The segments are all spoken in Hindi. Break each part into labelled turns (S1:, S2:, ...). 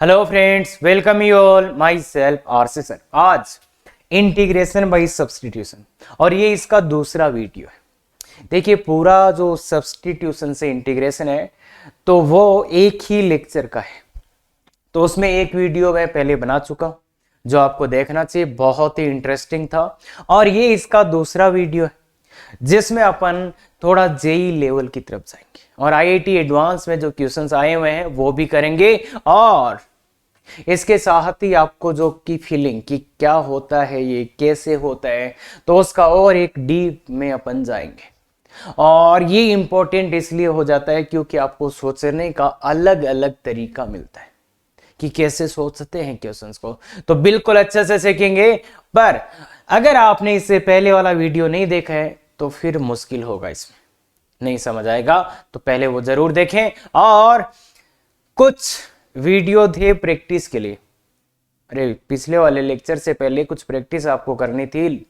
S1: Hello friends, welcome you all my self RC sir. आज इंटीग्रेशन बाई सब्सटीट्यूशन और ये इसका दूसरा वीडियो है। देखिए, पूरा जो सब्सटीट्यूशन से इंटीग्रेशन है तो वो एक ही लेक्चर का है। तो उसमें एक वीडियो मैं पहले बना चुका हूं जो आपको देखना चाहिए, बहुत ही इंटरेस्टिंग था। और ये इसका दूसरा वीडियो है जिसमें अपन थोड़ा जेई लेवल की तरफ जाएंगे और आईआईटी एडवांस में जो क्वेश्चंस आए हुए हैं वो भी करेंगे। और इसके साथ ही आपको जो की फीलिंग कि क्या होता है, ये कैसे होता है, तो उसका और एक डीप में अपन जाएंगे। और ये इंपॉर्टेंट इसलिए हो जाता है क्योंकि आपको सोचने का अलग अलग तरीका मिलता है कि कैसे सोचते हैं क्वेश्चंस को, तो बिल्कुल अच्छे से सीखेंगे। पर अगर आपने इससे पहले वाला वीडियो नहीं देखा है तो फिर मुश्किल होगा, इसमें नहीं समझ आएगा, तो पहले वो जरूर देखें। और कुछ वीडियो थे प्रैक्टिस के लिए, अरे पिछले वाले लेक्चर से पहले कुछ प्रैक्टिस आपको करनी थी,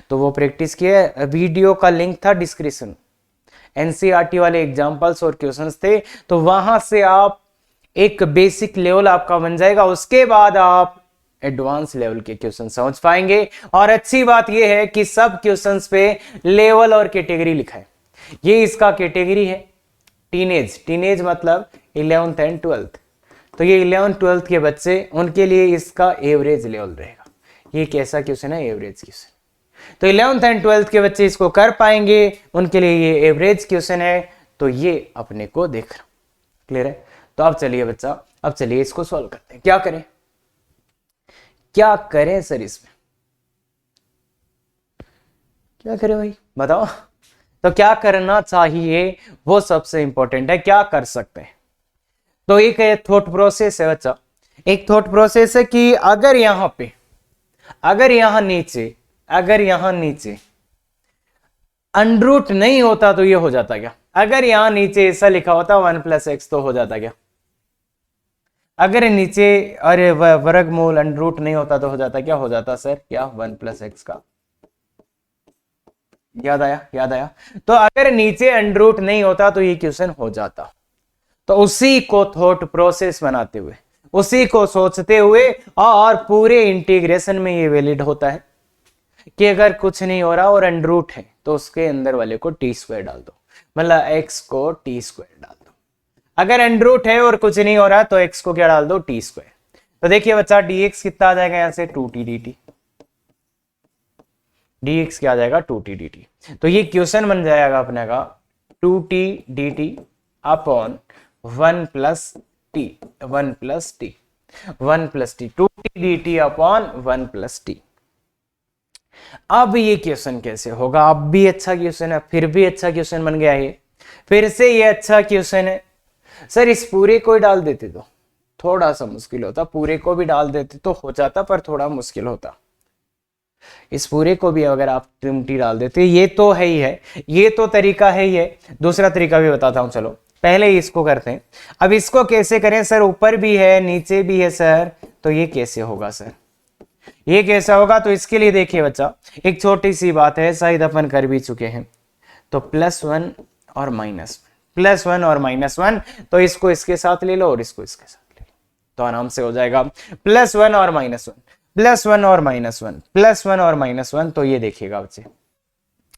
S1: तो वो प्रैक्टिस की है। वीडियो का लिंक था डिस्क्रिप्शन, एनसीईआरटी वाले एग्जांपल्स और क्वेश्चंस थे, तो वहां से आप एक बेसिक लेवल आपका बन जाएगा। उसके बाद आप एडवांस लेवल के क्वेश्चन समझ पाएंगे। और अच्छी बात यह है कि सब क्वेश्चंस पे लेवल और कैटेगरी लिखा है। ये इसका कैटेगरी है टीनेज। टीनेज मतलब 11th एंड 12th। तो ये 11th 12th के बच्चे, उनके लिए इसका एवरेज लेवल रहेगा। ये कैसा क्वेश्चन है? Average question. तो 11th एंड 12th के बच्चे इसको कर पाएंगे, उनके लिए ये एवरेज क्वेश्चन है। तो ये अपने को देखना क्लियर है। तो अब चलिए बच्चा, अब चलिए इसको सॉल्व करते हैं। क्या करें, क्या करें सर इसमें, क्या करें भाई बताओ। तो क्या करना चाहिए वो सबसे इंपॉर्टेंट है, क्या कर सकते हैं। तो एक थॉट प्रोसेस है बच्चा, एक थॉट प्रोसेस है कि अगर यहां पे, अगर यहां नीचे अंडरूट नहीं होता तो ये हो जाता क्या? अगर यहां नीचे ऐसा लिखा होता 1 + x तो हो जाता क्या? अगर नीचे अरे वर्गमूल अंडरूट नहीं होता तो हो जाता क्या? हो जाता सर क्या? 1 + x का। याद आया। तो अगर नीचे अंडरूट नहीं होता तो ये क्वेश्चन हो जाता। तो उसी को थॉट प्रोसेस बनाते हुए, उसी को सोचते हुए, और पूरे इंटीग्रेशन में ये वैलिड होता है कि अगर कुछ नहीं हो रहा और अंडरूट है तो उसके अंदर वाले को t² डाल दो, मतलब x को t² डाल दो। अगर अंडरूट है और कुछ नहीं हो रहा तो x को क्या डाल दो? t²। तो देखिए बच्चा, dx कितना आ जाएगा यहां से? 2t dt। dx क्या आ जाएगा? 2t dt। तो ये क्वेश्चन बन जाएगा अपने का 2t dt upon 1 + t, 1 + t, 1 + t, 2t dt upon 1 + t। अब ये क्वेश्चन कैसे होगा? अब भी अच्छा क्वेश्चन है, फिर भी अच्छा क्वेश्चन बन गया ये, फिर से ये अच्छा क्वेश्चन है। सर इस पूरे को ही डाल देते तो थोड़ा सा मुश्किल होता, पूरे को भी डाल देते तो हो जाता, पर थोड़ा मुश्किल होता। इस पूरे को भी अगर आप टी डाल देते, ये तो है ही है, ये तो तरीका है ही है। दूसरा तरीका भी बताता हूं, चलो पहले इसको करते हैं। अब इसको कैसे करें सर? ऊपर भी है नीचे भी है सर, तो ये कैसे होगा सर? ये कैसा होगा? तो इसके लिए देखिए बच्चा, एक छोटी सी बात है, शायद अपन कर भी चुके हैं। तो +1 और -1, +1 और -1, तो इसको इसके साथ ले लो और इसको इसके साथ ले लो, तो आराम से हो जाएगा। +1 और -1, +1 और -1, +1 और -1, तो ये देखिएगा बच्चे,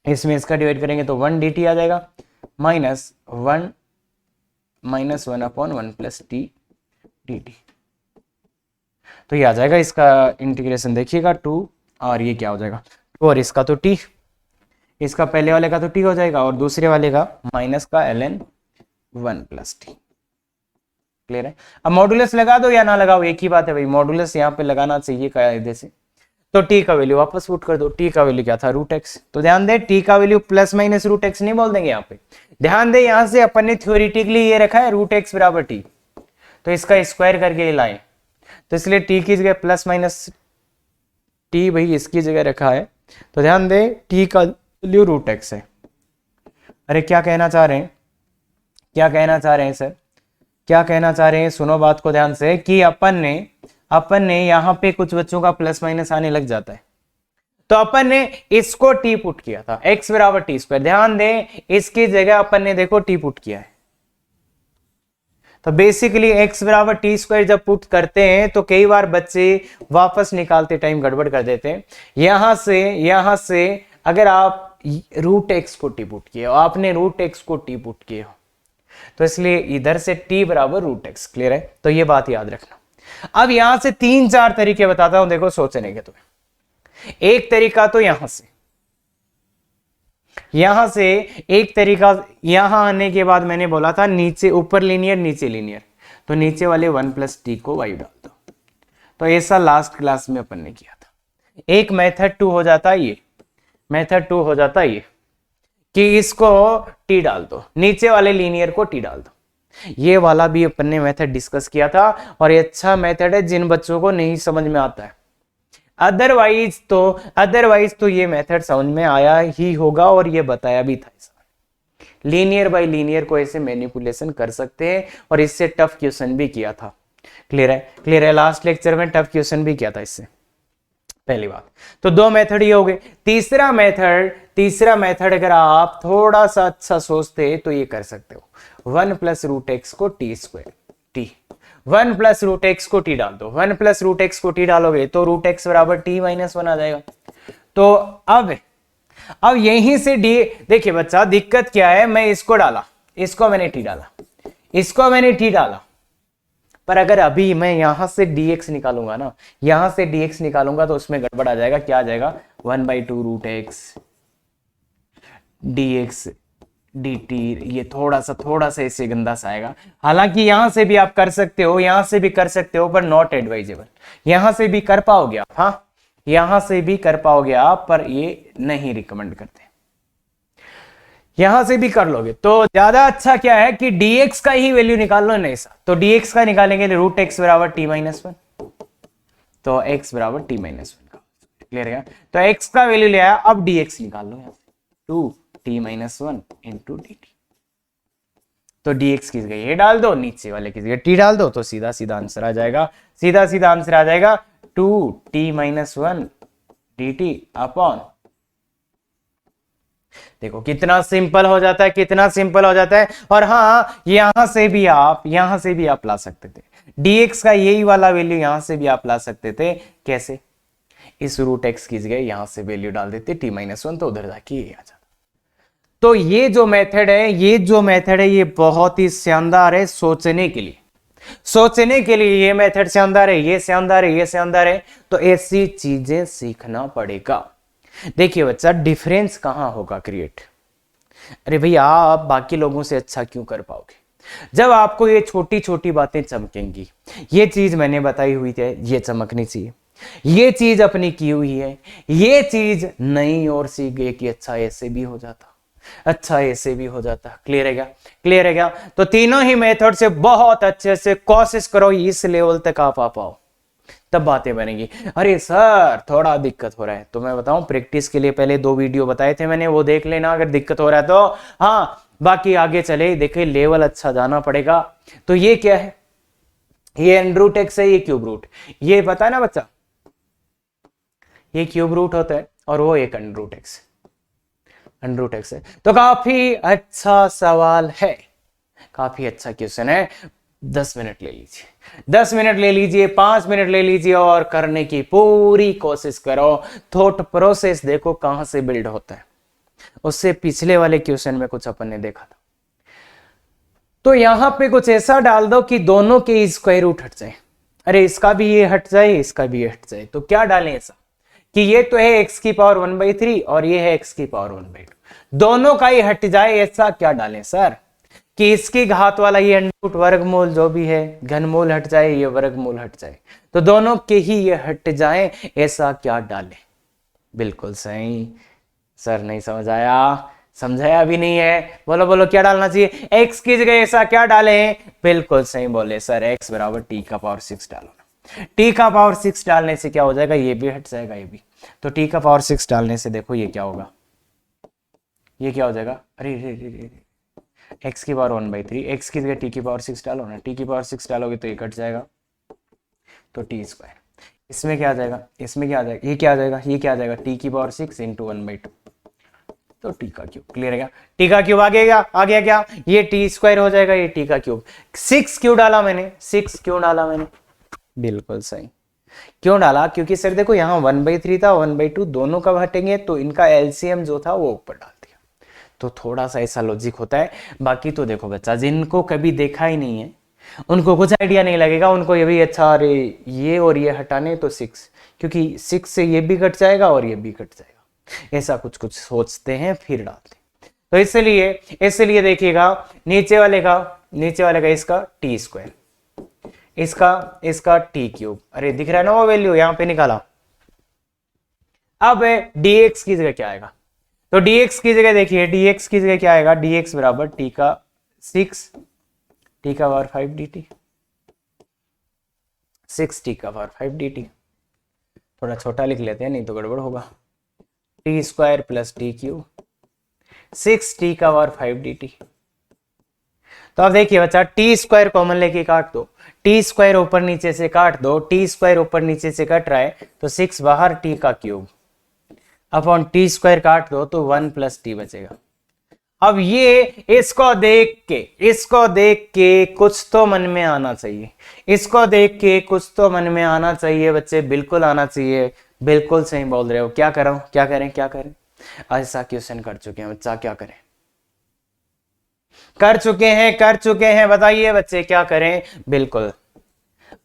S1: इसमें इसका डिवाइड करेंगे तो 1 dt आ जाएगा, -1 अपॉन 1 + t dt। तो ये आ जाएगा, इसका इंटीग्रेशन देखिएगा 2, और ये क्या हो जाएगा 2, और इसका तो t, इसका पहले वाले का तो t हो जाएगा और दूसरे वाले का माइनस का ln 1 + t। क्लियर है? अब मॉडुलस लगा दो या ना लगाओ, एक ही बात है भाई, मॉडुलस यहाँ पे लगाना चाहिए कायदे से। तो t का वैल्यू वापस पुट कर दो, t का वैल्यू क्या था? √x। तो ध्यान दे, t का वैल्यू ± √x नहीं बोल देंगे यहाँ पे। ध्यान दे, यहां से अपन ने थ्योरेटिकली ये रखा है √x = t, तो इसका स्क्वायर करके लाए, तो इसलिए t की जगह ± t भाई इसकी जगह रखा है। तो ध्यान दे, t का वैल्यू √x है। अरे क्या कहना चाह रहे हैं, क्या कहना चाह रहे हैं सर, क्या कहना चाह रहे हैं? सुनो बात को ध्यान से, कि अपन ने यहां पे कुछ बच्चों का ± आने लग जाता है, तो अपन ने इसको t पुट किया था, x = t²। ध्यान दे, इसकी जगह अपन ने देखो t पुट किया है, तो बेसिकली x बराबर टी स्क्वायर जब पुट करते हैं तो कई बार बच्चे वापस निकालते टाइम गड़बड़ कर देते हैं। यहां से अगर आप रूट एक्स को टी पुट किए हो, आपने रूट एक्स को टी पुट किए हो, तो इसलिए इधर से t बराबर रूट एक्स। क्लियर है? तो ये बात याद रखना। अब यहां से 3-4 तरीके बताता हूं, देखो सोचने के तुम्हें। एक तरीका तो यहां से एक तरीका, यहां आने के बाद मैंने बोला था नीचे ऊपर लीनियर नीचे लीनियर, तो नीचे वाले 1 प्लस टी को वाई डाल दो। तो ऐसा लास्ट क्लास में अपन ने किया था। एक मेथड 2 हो जाता है ये, मेथड 2 हो जाता है ये कि इसको टी डाल दो, नीचे वाले लीनियर को टी डाल दो। ये वाला भी अपन ने मेथड डिस्कस किया था और ये अच्छा मेथड है जिन बच्चों को नहीं समझ में आता है। अदरवाइज तो ये मेथड समझ में आया ही होगा और ये बताया भी था। लीनियर बाय लीनियर को ऐसे मैनिपुलेशन कर सकते हैं और इससे टफ क्वेश्चन भी किया था। क्लियर है? क्लियर है? लास्ट लेक्चर में टफ क्वेश्चन भी किया था इससे। पहली बात तो 2 मेथड ये हो गए। तीसरा मेथड अगर आप थोड़ा सा अच्छा सोचते तो ये कर सकते हो, 1 प्लस रूट एक्स को t square t, 1 plus root x को टी डाल दो। 1 प्लस रूट एक्स को टी डालोगे तो रूट एक्स बराबर टी माइनस 1 आ जाएगा। तो अब यहीं से डी, देखिए बच्चा दिक्कत क्या है, मैं इसको डाला, इसको मैंने टी डाला, पर अगर अभी मैं यहां से dx निकालूंगा ना, यहां से dx निकालूंगा तो उसमें गड़बड़ आ जाएगा। क्या आ जाएगा? 1/2 रूट एक्स dx dt। ये थोड़ा सा ऐसे गंदा सा आएगा। हालांकि यहां से भी आप कर सकते हो, यहां से भी कर सकते हो, पर नॉट एडवाइजेबल। यहां से भी कर पाओगे आप, हाँ यहां से भी कर पाओगे आप, पर ये नहीं रिकमेंड करते। यहां से भी कर लोगे तो ज्यादा अच्छा क्या है कि dx का ही वैल्यू निकाल लो। नहीं सा तो dx का निकालेंगे रूट एक्स बराबर टी माइनस 1, तो x बराबर टी माइनस 1 का। क्लियर है? तो x का वैल्यू ले आया, अब dx निकाल लो यहां से, 2t minus 1 into d t. तो dx किस गई ये डाल दो, नीचे वाले किस गए t डाल दो, तो सीधा सीधा आंसर आ जाएगा 2t minus 1 D T upon. देखो कितना सिंपल हो जाता है, और हाँ यहां से भी आप ला सकते थे dx का यही वाला वैल्यू, यहां से भी आप ला सकते थे। कैसे? इस रूट एक्स की जगह यहां से वैल्यू डाल देते t माइनस 1, तो उधर जाके ये आ जाता। तो ये जो मेथड है ये बहुत ही शानदार है सोचने के लिए ये मेथड शानदार है, तो ऐसी चीजें सीखना पड़ेगा। देखिए बच्चा डिफरेंस कहां होगा क्रिएट। अरे भैया आप बाकी लोगों से अच्छा क्यों कर पाओगे जब आपको ये छोटी छोटी बातें चमकेंगी। ये चीज मैंने बताई हुई है, ये चमकनी चाहिए। ये चीज अपनी की हुई है, ये चीज नई और सीख गए कि अच्छा ऐसे भी हो जाता। क्लियर है क्या? तो तीनों ही मेथड से बहुत अच्छे से कोशिश करो इस लेवल तक आप आ पाओ, तब बातें बनेगी। अरे सर थोड़ा दिक्कत हो रहा है, तो मैं बताऊं प्रैक्टिस के लिए पहले 2 वीडियो बताए थे मैंने, वो देख लेना अगर दिक्कत हो रहा है तो। हाँ बाकी आगे चले, देखिए लेवल अच्छा जाना पड़ेगा। तो ये क्या है? ये एन रूट एक्स है, ये क्यूब रूट, ये पता है ना बच्चा, ये क्यूब रूट होता है और वो एक अंडर रूट एक्स है। तो काफी अच्छा सवाल है, काफी अच्छा क्वेश्चन है। 10 मिनट ले लीजिए, 5 मिनट ले लीजिए और करने की पूरी कोशिश करो। थॉट प्रोसेस देखो कहां से बिल्ड होता है, उससे पिछले वाले क्वेश्चन में कुछ अपन ने देखा था। तो यहां पे कुछ ऐसा डाल दो कि दोनों के स्क्वायर रूट हट जाए। अरे इसका भी ये हट जाए, इसका भी ये हट जाए, तो क्या डालें ऐसा कि ये तो है x की पावर 1/3 और ये है x की पावर 1/2, दोनों का ही हट जाए। ऐसा क्या डालें सर कि इसकी घात वाला ये अंडर वर्गमूल जो भी है घनमूल हट जाए, ये वर्गमूल हट जाए, तो दोनों के ही ये हट जाए, ऐसा क्या डालें? बिल्कुल सही सर, नहीं समझाया भी नहीं है। बोलो क्या डालना चाहिए? x की जगह ऐसा क्या डालें? बिल्कुल सही बोले सर, x बराबर t का पावर 6 डालो। t का पावर 6 डालने से क्या हो जाएगा? ये भी हट जाएगा, ये भी। तो t का पावर 6 डालने से देखो ये क्या होगा, ये क्या हो जाएगा? अरे x की पावर 1/3, x की जगह t की पावर 6 डालो ना, t की पावर 6 डालोगे तो ये कट जाएगा, तो t स्क्वायर। इसमें क्या आ जाएगा? ये क्या आ जाएगा? t की पावर 6 इंटू 1/2, तो टी का क्यूब। क्लियर है क्या? टी का क्यूब आ गया क्या? ये टी स्क्वायर हो जाएगा, ये टी का क्यूब। 6 क्यों डाला मैंने? 6 क्यों डाला मैंने? बिल्कुल सही। क्यों डाला? क्योंकि सर देखो यहाँ 1/3 था, 1/2 दोनों कब हटेंगे, तो इनका एलसीएम जो था वो ऊपर डाल दिया। तो थोड़ा सा ऐसा लॉजिक होता है। बाकी तो देखो बच्चा, जिनको कभी देखा ही नहीं है उनको कुछ आइडिया नहीं लगेगा, उनको ये भी अच्छा अरे ये और ये हटाने तो 6, क्योंकि 6 से ये भी कट जाएगा और ये भी कट जाएगा, ऐसा कुछ कुछ सोचते हैं फिर डालते हैं। तो इसलिए देखिएगा नीचे वाले का इसका टी स्क्वायर, इसका टी क्यूब। अरे दिख रहा है ना वो वैल्यू यहां पे निकाला। अब dx की जगह क्या आएगा? तो dx की जगह देखिए, dx की जगह क्या आएगा? dx बराबर t का 6 t का पावर 5 dt, 6 t का पावर 5 dt। थोड़ा छोटा लिख लेते हैं नहीं तो गड़बड़ होगा। T square plus T cube, 6 t का पावर 5 dt। तो अब देखिए बच्चा, टी स्क्वायर कॉमन लेके काट दो, टी स्क्वायर ऊपर नीचे से काट दो, टी स्क्वायर ऊपर नीचे से कट रहा है तो 6 बाहर, टी का क्यूब अपॉन टी स्क्वायर काट दो तो 1 प्लस टी बचेगा। अब ये इसको देख के कुछ तो मन में आना चाहिए, इसको देख के कुछ तो मन में आना चाहिए बच्चे, बिल्कुल आना चाहिए। बिल्कुल सही बोल रहे हो। क्या करो, क्या करें? ऐसा क्वेश्चन कर चुके हैं बच्चा, क्या करें? कर चुके हैं, बताइए बच्चे क्या करें? बिल्कुल।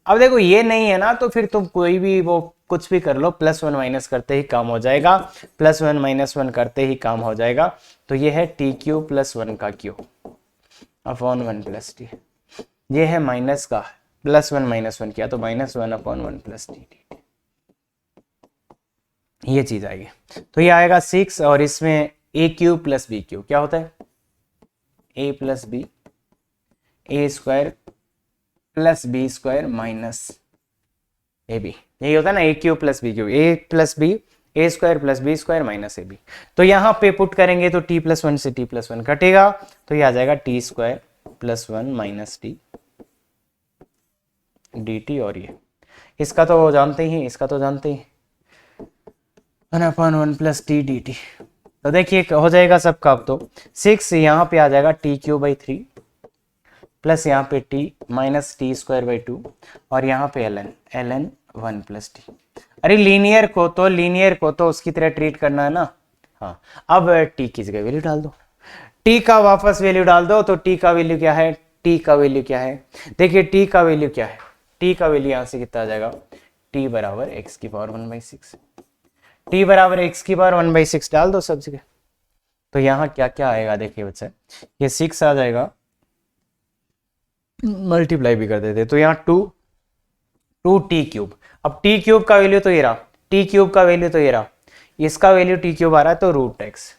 S1: अब देखो ये नहीं है ना तो फिर तुम कोई भी वो कुछ भी कर लो, +1 माइनस करते ही काम हो जाएगा, +1 - 1 करते ही काम हो जाएगा। तो ये है टी क्यूब प्लस 1 का क्यूब अपॉन 1 प्लस टी। ये है माइनस का, +1 - 1 किया तो -1 अपॉन 1 प्लस टी, ये चीज आएगी। तो ये आएगा 6 और इसमें A cube plus B cube क्या होता है? a plus B, A square plus B square minus A B, यही होता है ना, A cube plus B cube, A plus B, A square plus B square minus A B. तो यहां पे पुट करेंगे तो t + 1 से t + 1 कटेगा तो ये आ जाएगा t square plus 1 minus T dt। और ये इसका तो जानते ही, 1/1 प्लस टी dt। तो देखिए हो जाएगा सबका। अब तो 6 यहाँ पे आ जाएगा t³ 3 प्लस यहाँ पे t माइनस t² 2 और यहाँ पे ln 1 प्लस टी। अरे लीनियर को तो उसकी तरह ट्रीट करना है ना। हाँ, अब t की जगह वैल्यू डाल दो, t का वापस वैल्यू डाल दो। तो t का वैल्यू क्या है? देखिए t का वैल्यू क्या है? t का वैल्यू यहाँ से कितना आ जाएगा? t बराबर x की पावर 1/6, t बराबर x की पावर 1/6 डाल दो सब जगह। तो यहाँ क्या क्या आएगा देखिए बच्चे, ये 6 आ जाएगा, मल्टीप्लाई भी कर देते तो यहाँ 2 टी क्यूब। अब टी क्यूब का वैल्यू तो ये रहा, इसका वैल्यू टी क्यूब आ रहा है तो √x,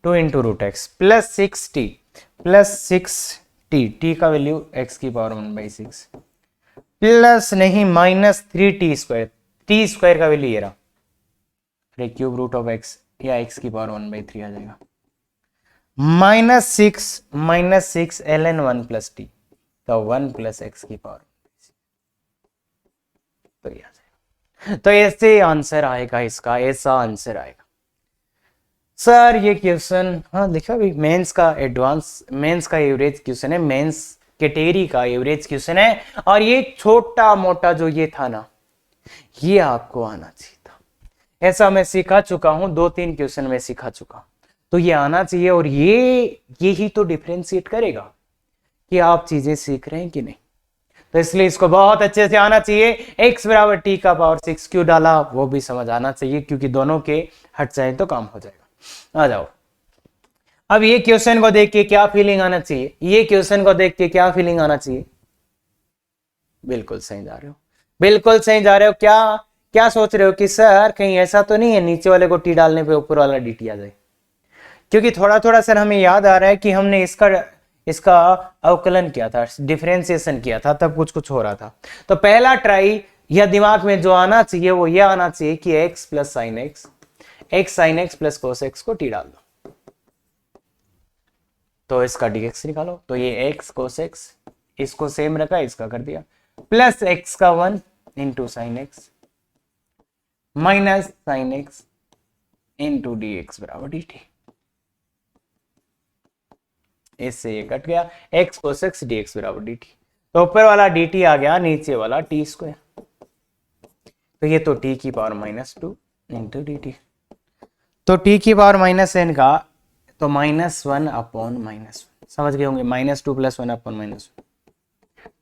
S1: 2 × √x plus 6t, T का वैल्यू x की पावर 1/6 प्लस नहीं -3t², टी स्क्वायर का वैल्यू ये रहा, √x या x की पावर 1/3 आ जाएगा, -6 ln 1 प्लस टी, तो 1 प्लस x की पावर। तो ये आ जाएगा। तो ऐसे आंसर आएगा इसका, ऐसा आंसर आएगा सर। ये क्वेश्चन हाँ लिखा भी, मेंस का एवरेज क्वेश्चन है, मेंस कैटेगरी का एवरेज क्वेश्चन है। और ये छोटा मोटा जो ये था ना, ये आपको आना चाहिए था। ऐसा मैं सिखा चुका हूं, 2-3 क्वेश्चन में सिखा चुका, तो ये आना चाहिए। और यही तो डिफरेंशिएट करेगा कि आप चीजें सीख रहे हैं कि नहीं। तो इसलिए इसको बहुत अच्छे से आना चाहिए। x बराबर t का पावर 6 क्यों डाला वो भी समझ आना चाहिए, क्योंकि दोनों के हट जाए तो काम हो जाएगा। आ जाओ, अब ये क्वेश्चन को देख के क्या फीलिंग आना चाहिए? बिल्कुल सही जा रहे हो। क्या सोच रहे हो कि सर कहीं ऐसा तो नहीं है नीचे वाले को t डालने पे ऊपर वाला dt आ जाए? क्योंकि थोड़ा थोड़ा सर हमें याद आ रहा है कि हमने इसका अवकलन किया था, डिफरेंशिएशन किया था, तब कुछ कुछ हो रहा था। तो पहला ट्राई या दिमाग में जो आना चाहिए वो ये आना चाहिए कि x plus sign x plus cos x को t डाल दो, तो इसका dx निकालो। तो ये x कोस x, इसको सेम रखा, इसका कर दिया, प्लस x का 1 into sine x minus sine x into dx बराबर dt। इससे ये कट गया, x cos x dx बराबर dt। तो ऊपर वाला dt आ गया, नीचे वाला t स्क्वायर। तो ये तो t की पावर -2 इंटू dt। तो t की पावर -n का तो -1/-1 समझ गए होंगे, -2 + 1/-1।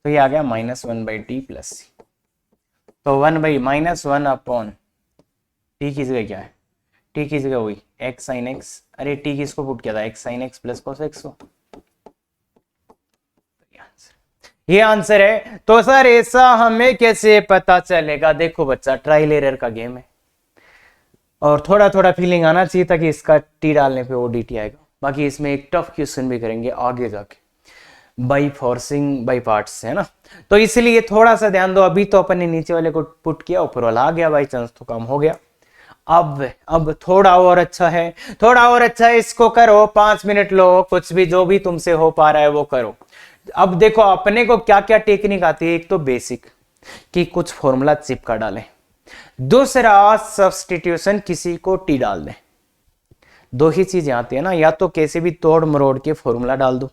S1: तो ये आ गया -1/t + c। तो 1/-1 t की जगह क्या है, t की जगह वही x sin x। अरे t किसको पुट किया था, x sin x + cos x को। ये आंसर है। तो सर ऐसा हमें कैसे पता चलेगा, देखो बच्चा ट्रायल एरर का गेम है और थोड़ा थोड़ा फीलिंग आना चाहिए था कि इसका टी डालने पे वो dt आएगा। बाकी इसमें एक टफ क्वेश्चन भी करेंगे आगे जाके, बाई फोर्सिंग बाई पार्ट्स, है ना। तो इसलिए थोड़ा सा ध्यान दो। अभी तो अपन ने नीचे वाले को पुट किया, ऊपर वाला आ गया बाई चांस, तो काम हो गया। अब थोड़ा और अच्छा है, थोड़ा और अच्छा है। इसको करो, 5 मिनट लो, कुछ भी जो भी तुमसे हो पा रहा है वो करो। अब देखो अपने को क्या क्या टेक्निक आती है। एक तो बेसिक कि कुछ फॉर्मूला चिपका डालें, दूसरा सब्स्टिट्यूशन, किसी को टी डाल दें। दो ही चीजें आती है ना, या तो कैसे भी तोड़ मरोड़ के फॉर्मूला डाल दो,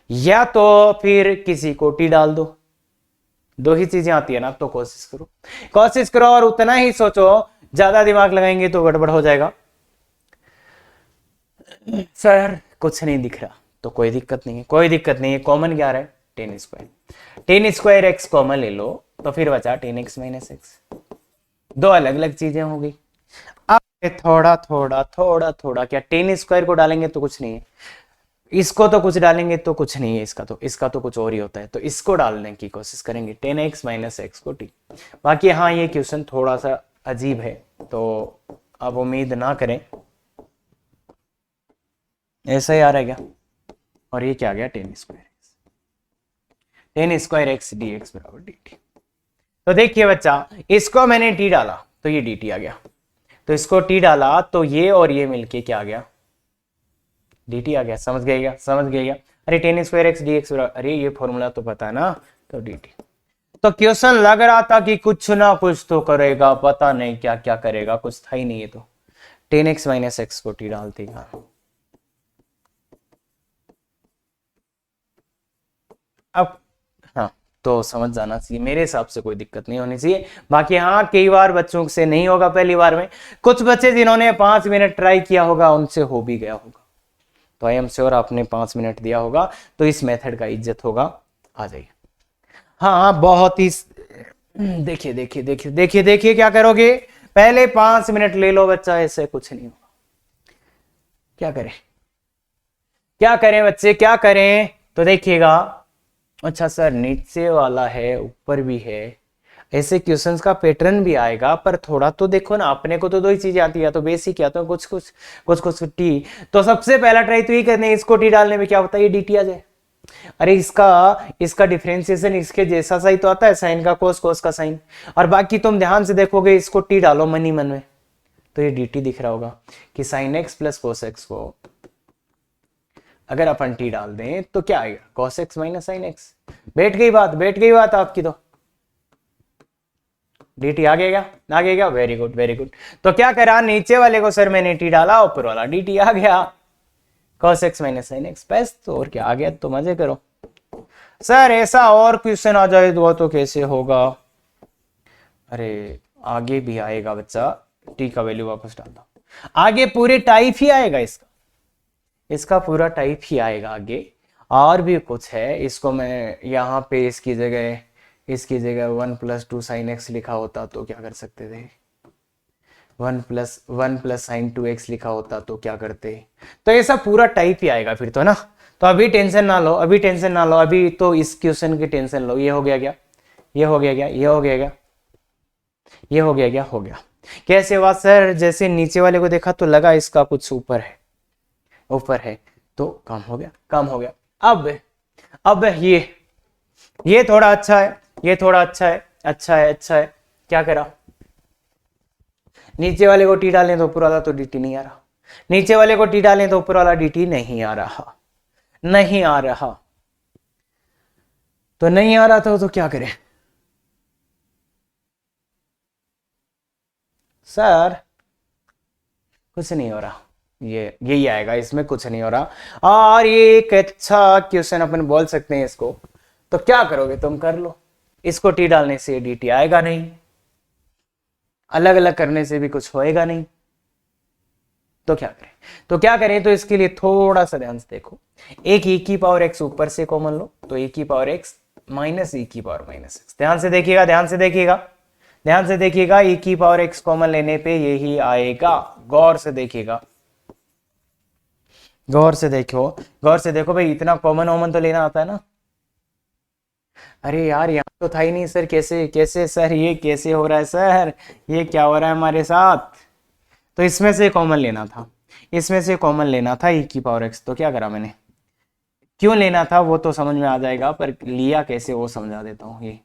S1: या तो फिर किसी को टी डाल दो। दो ही चीजें आती है ना, तो कोशिश करो, कोशिश करो और उतना ही सोचो। ज्यादा दिमाग लगाएंगे तो गड़बड़ हो जाएगा। सर कुछ नहीं दिख रहा, तो कोई दिक्कत नहीं है, कोई दिक्कत नहीं है। कॉमन क्या है, टेन स्क्वायर एक्स कॉमन ले लो, तो फिर बचा 10x - x। दो अलग अलग चीजें हो गई। अब थोड़ा थोड़ा थोड़ा थोड़ा क्या, 10 स्क्वायर को डालेंगे तो कुछ नहीं है, इसको तो कुछ डालेंगे तो कुछ नहीं है, इसका तो कुछ और ही होता है। तो इसको डालने की कोशिश करेंगे, 10x - x को t। बाकी हाँ ये क्वेश्चन थोड़ा सा अजीब है, तो आप उम्मीद ना करें। ऐसा ही आ रहा है क्या, और ये क्या आ गया, 10 स्क्वायर x dx बराबर dt। तो देखिए बच्चा, इसको मैंने t डाला तो ये dt आ गया, तो इसको t डाला तो ये और ये मिलके क्या आ गया, dt आ गया। समझ गएगा, समझ गएगा। अरे 10 स्क्वायर x dx बराबर, अरे ये फॉर्मूला तो पता है ना, तो dt। तो क्वेश्चन लग रहा था कि कुछ ना कुछ तो करेगा, पता नहीं क्या क्या करेगा, कुछ था ही नहीं है। तो 10x - x को t डाल देगा। अब हाँ, तो समझ जाना चाहिए, मेरे हिसाब से कोई दिक्कत नहीं होनी चाहिए। बाकी हाँ कई बार बच्चों से नहीं होगा, पहली बार में कुछ बच्चे जिन्होंने 5 मिनट ट्राई किया होगा उनसे हो भी गया होगा। तो आई एम श्योर आपने 5 मिनट दिया होगा, तो इस मेथड का इज्जत होगा। आ जाइए। हाँ बहुत ही, देखिए देखिए देखिए देखिए देखिए क्या करोगे, पहले 5 मिनट ले लो बच्चा, ऐसे कुछ नहीं होगा। क्या करें, क्या करें बच्चे, क्या करें। तो देखिएगा, अच्छा सर नीचे वाला है ऊपर भी है, ऐसे क्वेश्चंस का पैटर्न भी आएगा। पर थोड़ा तो देखो ना, अपने को तो दो ही चीजें आती है, तो बेसिक या तो कुछ कुछ कुछ कुछ टी। तो सबसे पहला ट्राई तो ये करने हैं, इसको टी डालने में क्या होता है, ये dt आ जाए। अरे इसका इसका डिफरेंशिएशन इसके जैसा सा ही तो आता है, साइन का कोस, कोस का साइन। और बाकी तुम ध्यान से देखोगे, इसको टी डालो मन ही मन में, तो ये dt दिख रहा होगा कि sin x + cos x को अगर अपन टी डाल दें तो क्या आएगा, cos x - sin x। बैठ गई बात, बैठ गई बात आपकी। तो dt आ गया, आ गया, वेरी गुड वेरी गुड। तो क्या करा, नीचे वाले को सर मैंने टी डाला, ऊपर वाला dt आ गया, cos x - sin x। बस तो और क्या आ गया, तो मजे करो। सर ऐसा और क्वेश्चन आ जाए तो कैसे होगा, अरे आगे भी आएगा बच्चा, टी का वैल्यू वापस डाल दो, आगे पूरे टाइप ही आएगा, इसका पूरा टाइप ही आएगा आगे। और भी कुछ है, इसको मैं यहाँ पे इसकी जगह 1 + 2 sin x लिखा होता तो क्या कर सकते थे, 1 + sin 2x लिखा होता तो क्या करते। तो ऐसा पूरा टाइप ही आएगा फिर तो ना। तो अभी टेंशन ना लो, अभी टेंशन ना लो, अभी तो इस क्वेश्चन की टेंशन लो। ये हो गया क्या, ये हो गया क्या, ये हो गया क्या, ये हो गया क्या, हो गया। कैसे हुआ सर, जैसे नीचे वाले को देखा तो लगा इसका कुछ ऊपर है, ऊपर है, तो काम हो गया, काम हो गया। अब ये थोड़ा अच्छा है, ये थोड़ा अच्छा है, अच्छा है, अच्छा है। क्या करा, नीचे वाले को टी डालें तो ऊपर वाला तो dt नहीं आ रहा, नीचे वाले को टी डालें तो ऊपर वाला dt नहीं आ रहा, नहीं आ रहा। तो नहीं आ रहा था तो क्या करें सर, कुछ नहीं हो रहा। ये यही आएगा, इसमें कुछ नहीं हो रहा। और ये एक अच्छा क्वेश्चन अपन बोल सकते हैं इसको। तो क्या करोगे तुम, कर लो, इसको टी डालने से डी टी आएगा नहीं, अलग अलग करने से भी कुछ होएगा नहीं, तो क्या करें? तो क्या करें, तो इसके लिए थोड़ा सा ध्यान से देखो। एक e की पावर x ऊपर से कॉमन लो, तो e की पावर x माइनस e की पावर माइनस एक्स। ध्यान से देखिएगा, ध्यान से देखिएगा, ध्यान से देखिएगा, e की पावर x कॉमन लेने पे यही आएगा। गौर से देखिएगा, गौर से देखो, गौर से देखो भाई, इतना कॉमन वॉमन तो लेना आता है ना। अरे यार यहाँ तो था ही नहीं सर, कैसे कैसे सर, ये कैसे हो रहा है सर, ये क्या हो रहा है हमारे साथ? तो इसमें से कॉमन लेना था, इसमें से कॉमन लेना था e की पावर x। तो क्या करा मैंने, क्यों लेना था वो तो समझ में आ जाएगा, पर लिया कैसे वो समझा देता हूँ। ये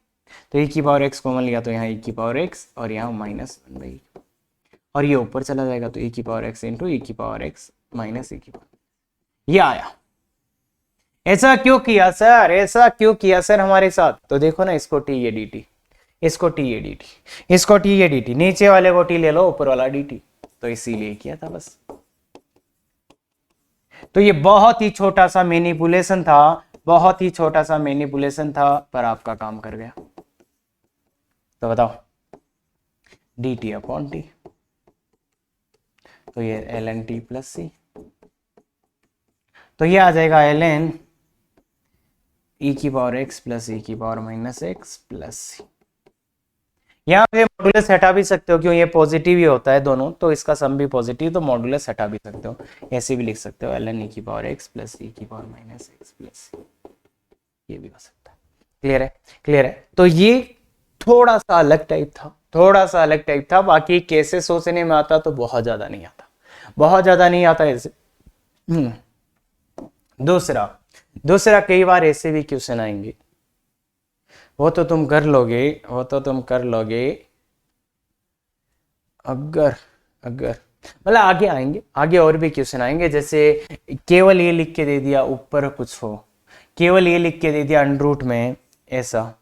S1: तो e की पावर x कॉमन लिया, तो यहाँ e की पावर x और यहाँ माइनस 1/e, और ये ऊपर चला जाएगा, तो e की पावर x इंटू e की पावर x माइनस e की पावर, ये आया। ऐसा क्यों किया सर, ऐसा क्यों किया सर हमारे साथ? तो देखो ना, इसको t ये dt, इसको t ये dt, इसको t ये dt, नीचे वाले को t ले लो, ऊपर वाला dt, तो इसीलिए किया था बस। तो ये बहुत ही छोटा सा मैनिपुलेशन था, बहुत ही छोटा सा मैनिपुलेशन था, पर आपका काम कर गया। तो बताओ, dt अपॉन टी, तो ये ln t प्लस सी, तो ये आ जाएगा ln e की पावर x प्लस e की पावर माइनस एक्स प्लस सी। यहाँ पे मॉडुलस हटा भी सकते हो, क्यों, ये पॉजिटिव ही होता है दोनों, तो इसका सम भी पॉजिटिव, तो मॉडुलस हटा भी सकते हो, ऐसे भी लिख सकते हो ln e की पावर x प्लस e की पावर माइनस एक्स प्लस सी, ये भी हो सकता है। क्लियर है, क्लियर है। तो ये थोड़ा सा अलग टाइप था, थोड़ा सा अलग टाइप था, बाकी कैसे सोचने में आता तो बहुत ज्यादा नहीं आता, बहुत ज्यादा नहीं आता ऐसे। दूसरा, दूसरा कई बार ऐसे भी क्वेश्चन आएंगे, वो तो तुम कर लोगे, वो तो तुम कर लोगे, अगर अगर मतलब आगे आएंगे, आगे और भी क्वेश्चन आएंगे, जैसे केवल ये लिख के दे दिया ऊपर कुछ हो, केवल ये लिख के दे दिया अंडर रूट में ऐसा,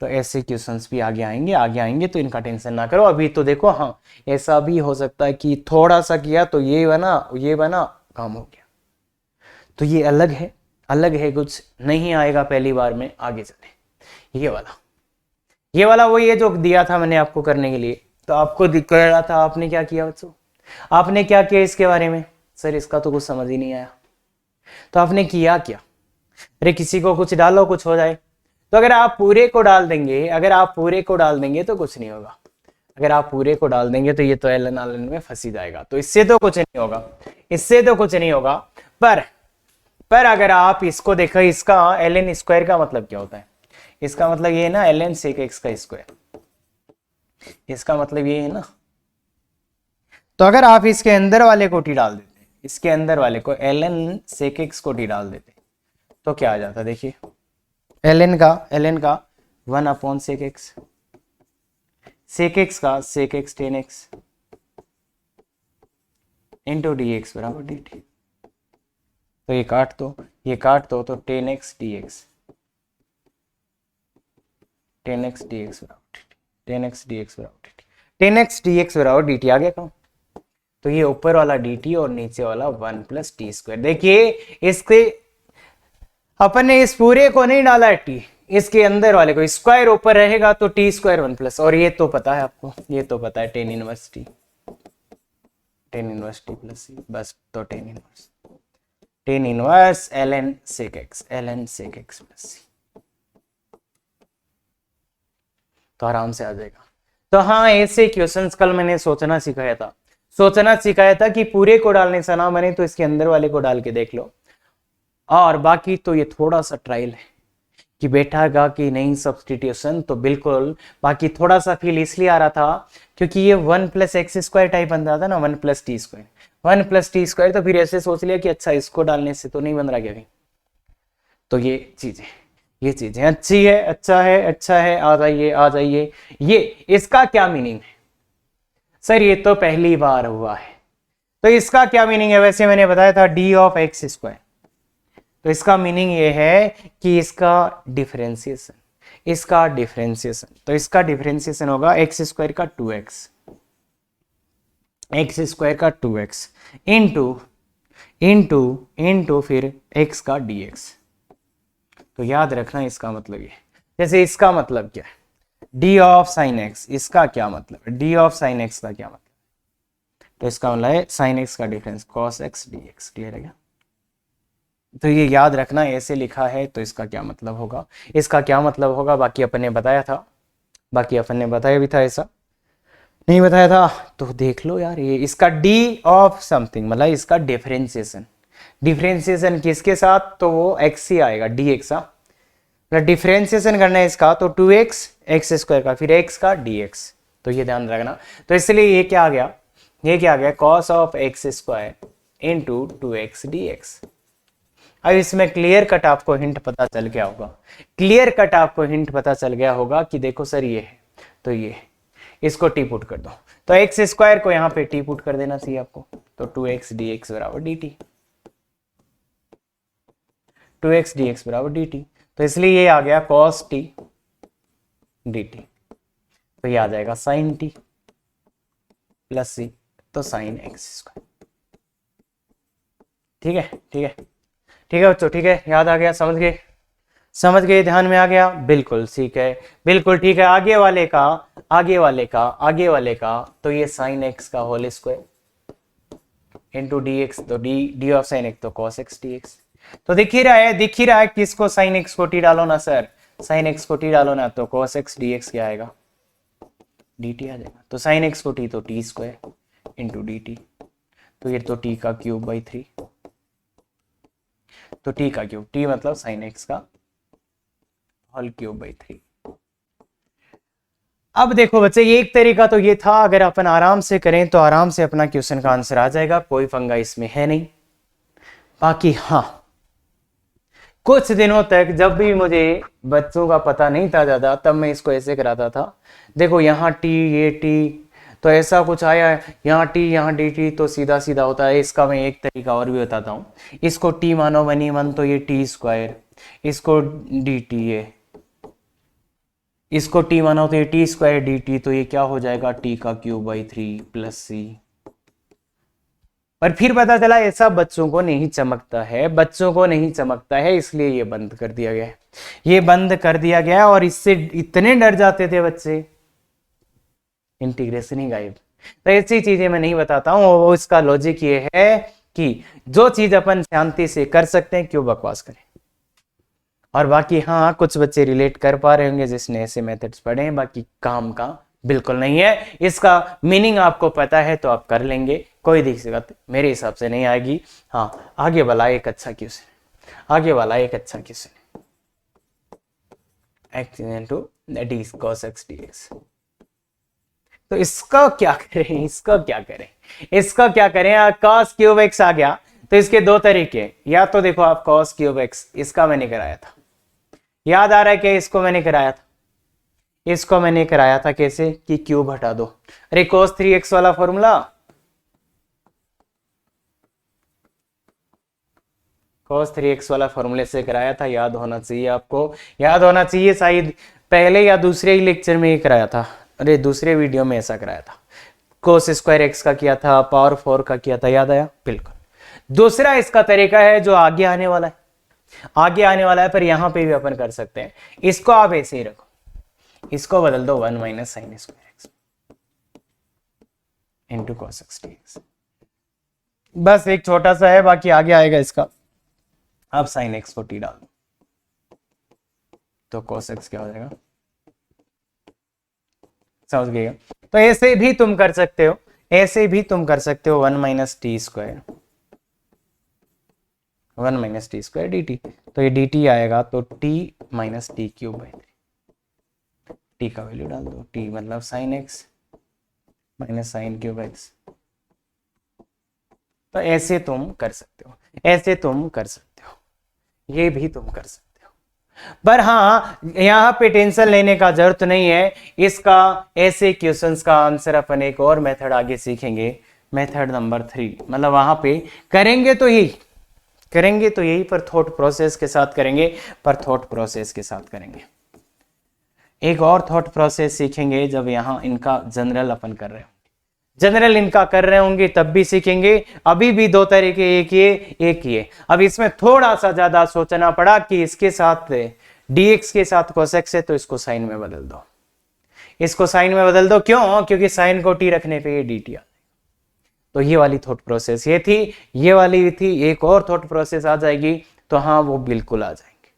S1: तो ऐसे क्वेश्चंस भी आगे आएंगे, आगे आएंगे, तो इनका टेंशन ना करो। अभी तो देखो, हाँ ऐसा भी हो सकता है कि थोड़ा सा किया तो ये बना, ये बना, काम हो गया। तो ये अलग है, अलग है, कुछ नहीं आएगा पहली बार में। आगे चले, ये वाला वही है जो दिया था मैंने आपको करने के लिए। तो आपको दिक्कत रहा था, आपने क्या किया बच्चों, आपने क्या किया इसके बारे में? सर इसका तो कुछ समझ ही नहीं आया। तो आपने किया क्या? अरे किसी को कुछ डालो, कुछ हो जाए। तो अगर आप पूरे को डाल देंगे, अगर आप पूरे को डाल देंगे तो कुछ नहीं होगा। अगर आप पूरे को डाल देंगे तो ये तो ln ln में फंसी जाएगा, तो इससे तो कुछ नहीं होगा, इससे तो कुछ नहीं होगा। पर अगर आप इसको देखो, इसका ln स्क्वायर का मतलब क्या होता है? इसका मतलब ये है ना ln sec x का स्क्वायर, इसका मतलब ये है ना। तो अगर आप इसके अंदर वाले को टी डाल देते, इसके अंदर वाले को ln sec x को टी डाल देते, तो क्या आ जाता? देखिए ln का 1 upon sec x, sec x का sec x tan x into d x बराबर डी टी। तो ये काट दो, ये काट दो, तो tan x dx, tan x dx बराबर dt, tan x dx बराबर dt, tan x dx बराबर dt आ गया काम। तो ये ऊपर वाला dt और नीचे वाला 1 प्लस टी स्क्वायर। देखिए इसके अपन ने इस पूरे को नहीं डाला है t, इसके अंदर वाले को स्क्वायर ऊपर रहेगा तो टी स्क्वायर 1 प्लस, और ये तो पता है आपको, ये तो पता है tan inverse T, tan inverse T plus C, बस। तो tan inverse ln sec x, ln sec x plus C, तो आराम से आ जाएगा। तो हाँ ऐसे क्वेश्चंस कल मैंने सोचना सिखाया था, सोचना सिखाया था कि पूरे को डालने से ना बने तो इसके अंदर वाले को डाल के देख लो। और बाकी तो ये थोड़ा सा ट्रायल है कि बैठागा कि नहीं सब्सटीट्यूशन, तो बिल्कुल। बाकी थोड़ा सा फील इसलिए आ रहा था क्योंकि ये 1 प्लस एक्स स्क्वायर टाइप बन रहा था ना, 1 plus T square, 1 plus T square. तो फिर ऐसे सोच लिया कि अच्छा इसको डालने से तो नहीं बन रहा क्या कहीं। तो ये चीजें अच्छी है, अच्छा है, अच्छा है, आ जाइए आ जाइए। ये इसका क्या मीनिंग है सर? ये तो पहली बार हुआ है, तो इसका क्या मीनिंग है? वैसे मैंने बताया था डी ऑफ एक्स स्क्वायर, तो इसका मीनिंग ये है कि इसका डिफरेंशिएशन, इसका डिफरेंशिएशन, तो इसका डिफरेंशिएशन होगा एक्स स्क्वायर का 2x, एक्स स्क्वायर का 2x इंटू इंटू इंटू फिर x का dx। तो याद रखना इसका मतलब ये, जैसे इसका मतलब क्या है, d ऑफ साइन x, इसका क्या मतलब है, d ऑफ साइन x का क्या मतलब, तो इसका मतलब है साइन x का difference cos x dx। Clear है क्या? तो ये याद रखना, ऐसे लिखा है तो इसका क्या मतलब होगा, इसका क्या मतलब होगा, बाकी अपन ने बताया था, बाकी अपन ने बताया भी था, ऐसा नहीं बताया था तो देख लो यार। ये इसका d ऑफ समथिंग मतलब इसका डिफरेंशिएशन, डिफरेंशिएशन किसके साथ, तो वो x ही आएगा dx। मतलब डिफरेंशिएशन करना है इसका तो 2x x स्क्वायर का फिर x का dx, तो ये ध्यान रखना। तो इसलिए ये क्या आ गया, ये क्या आ गया cos of x square into 2x dx। अब इसमें क्लियर कट आपको हिंट पता चल गया होगा, क्लियर कट आपको हिंट पता चल गया होगा कि देखो सर ये है तो ये, इसको टी पुट कर दो, तो एक्स स्क्वायर को यहाँ पे टी पुट कर देना चाहिए आपको, तो 2x dx बराबर dt, 2x dx बराबर dt। तो इसलिए ये आ गया cos t dt, तो ये आ जाएगा sin t प्लस c, तो sin x स्क्वायर। ठीक है ठीक है ठीक है बच्चों, ठीक है, याद आ गया, समझ गए, समझ गए, ध्यान में आ गया, बिल्कुल ठीक है, बिल्कुल ठीक है। आगे वाले का आगे वाले का आगे वाले का, तो ये साइन एक्स का whole square into d x, तो डी ऑफ साइन एक्स तो कॉस एक्स डी एक्स। तो दिख ही रहा है, दिख ही रहा है किसको, साइन एक्स को टी डालो ना सर, साइन एक्स को टी डालो ना, तो कॉस एक्स डी एक्स क्या आएगा, डी टी आ जाएगा। तो साइन एक्स को टी तो T square into d t, तो ये तो टी का क्यूब बाई 3, तो टी का क्यूब, टी मतलब साइन एक्स का होल क्यूब बाई 3। अब देखो बच्चे, ये एक तरीका तो ये था, अगर अपन आराम से करें तो आराम से अपना क्वेश्चन का आंसर आ जाएगा, कोई पंगा इसमें है नहीं। बाकी हाँ, कुछ दिनों तक जब भी मुझे बच्चों का पता नहीं था ज्यादा, तब मैं इसको ऐसे कराता था। देखो यहाँ टी, ये टी, तो ऐसा कुछ आया, यहाँ टी यहाँ डी टी, तो सीधा सीधा होता है। इसका मैं एक तरीका और भी बताता हूँ, इसको टी मानो 1 तो ये टी स्क्वायर, इसको डी टी है, इसको टी मानो तो ये टी स्क्वायर डी टी, तो ये क्या हो जाएगा, टी का क्यूब बाई 3 प्लस सी। पर फिर पता चला ऐसा बच्चों को नहीं चमकता है, बच्चों को नहीं चमकता है, इसलिए ये बंद कर दिया गया, ये बंद कर दिया गया। और इससे इतने डर जाते थे बच्चे, इंटीग्रेशन ही गायब। तो ऐसी चीजें मैं नहीं बताता हूँ, वो इसका लॉजिक ये है कि जो चीज अपन शांति से कर सकते हैं क्यों बकवास करें। और बाकी हाँ, कुछ बच्चे रिलेट कर पा रहे होंगे जिसने ऐसे मेथड्स पढ़े हैं, बाकी काम का बिल्कुल नहीं है। इसका मीनिंग आपको पता है तो आप कर लेंगे, कोई दिक्कत मेरे हिसाब से नहीं आएगी। हाँ, आगे वाला एक अच्छा क्वेश्चन, आगे वाला एक अच्छा question, x into d cos x dx। तो इसका क्या करें, इसका क्या करें, इसका क्या करें, cos क्यूब x आ गया, तो इसके दो तरीके, या तो देखो आप cos क्यूब x, इसका मैंने कराया था, याद आ रहा है कि इसको मैंने कराया था, इसको मैंने कराया था कैसे कि क्यूब हटा दो, अरे cos 3x वाला फॉर्मूला, cos 3x वाला फॉर्मूले से कराया था, याद होना चाहिए आपको, याद होना चाहिए, शायद पहले या दूसरे ही लेक्चर में ही कराया था, अरे दूसरे वीडियो में ऐसा कराया था, cos स्क्वायर x का किया था, पावर 4 का किया था, याद आया, बिल्कुल। दूसरा इसका तरीका है जो आगे आने वाला है, आगे आने वाला है, पर यहां पे भी अपन कर सकते हैं। इसको आप ऐसे ही रखो, इसको बदल दो 1 minus sine square x into cos x d x, बस एक छोटा सा है, बाकी आगे आएगा इसका। अब साइन एक्स को टी डाल दो, तो कॉस एक्स क्या हो जाएगा, समझ गए? तो ऐसे भी तुम कर सकते हो, ऐसे भी तुम कर सकते हो 1 minus T square, 1 minus T square D t, तो ये डी टी आएगा तो T minus T cube by 3, T का वैल्यू डाल दो, टी मतलब sign X minus sine cube x. तो ऐसे तुम कर सकते हो, ऐसे तुम कर सकते हो, ये भी तुम कर सकते हो। पर हाँ, यहाँ पे टेंशन लेने का जरूरत नहीं है, इसका ऐसे क्वेश्चंस का आंसर अपन एक और मेथड आगे सीखेंगे, मेथड नंबर 3, मतलब वहां पे करेंगे तो यही करेंगे, तो यही पर थॉट प्रोसेस के साथ करेंगे, पर थॉट प्रोसेस के साथ करेंगे। एक और थॉट प्रोसेस सीखेंगे जब यहाँ इनका जनरल अपन कर रहे हो, जनरल इनका कर रहे होंगे तब भी सीखेंगे। अभी भी दो तरीके, एक ये। अब इसमें थोड़ा सा ज्यादा सोचना पड़ा कि इसके साथ dx के साथ cosx है तो इसको साइन में बदल दो, इसको साइन में बदल दो। क्यों? क्योंकि साइन को t रखने पे ये dt आ। तो ये वाली थॉट प्रोसेस ये थी, ये वाली थी। एक और थॉट प्रोसेस आ जाएगी तो हाँ वो बिल्कुल आ जाएंगे,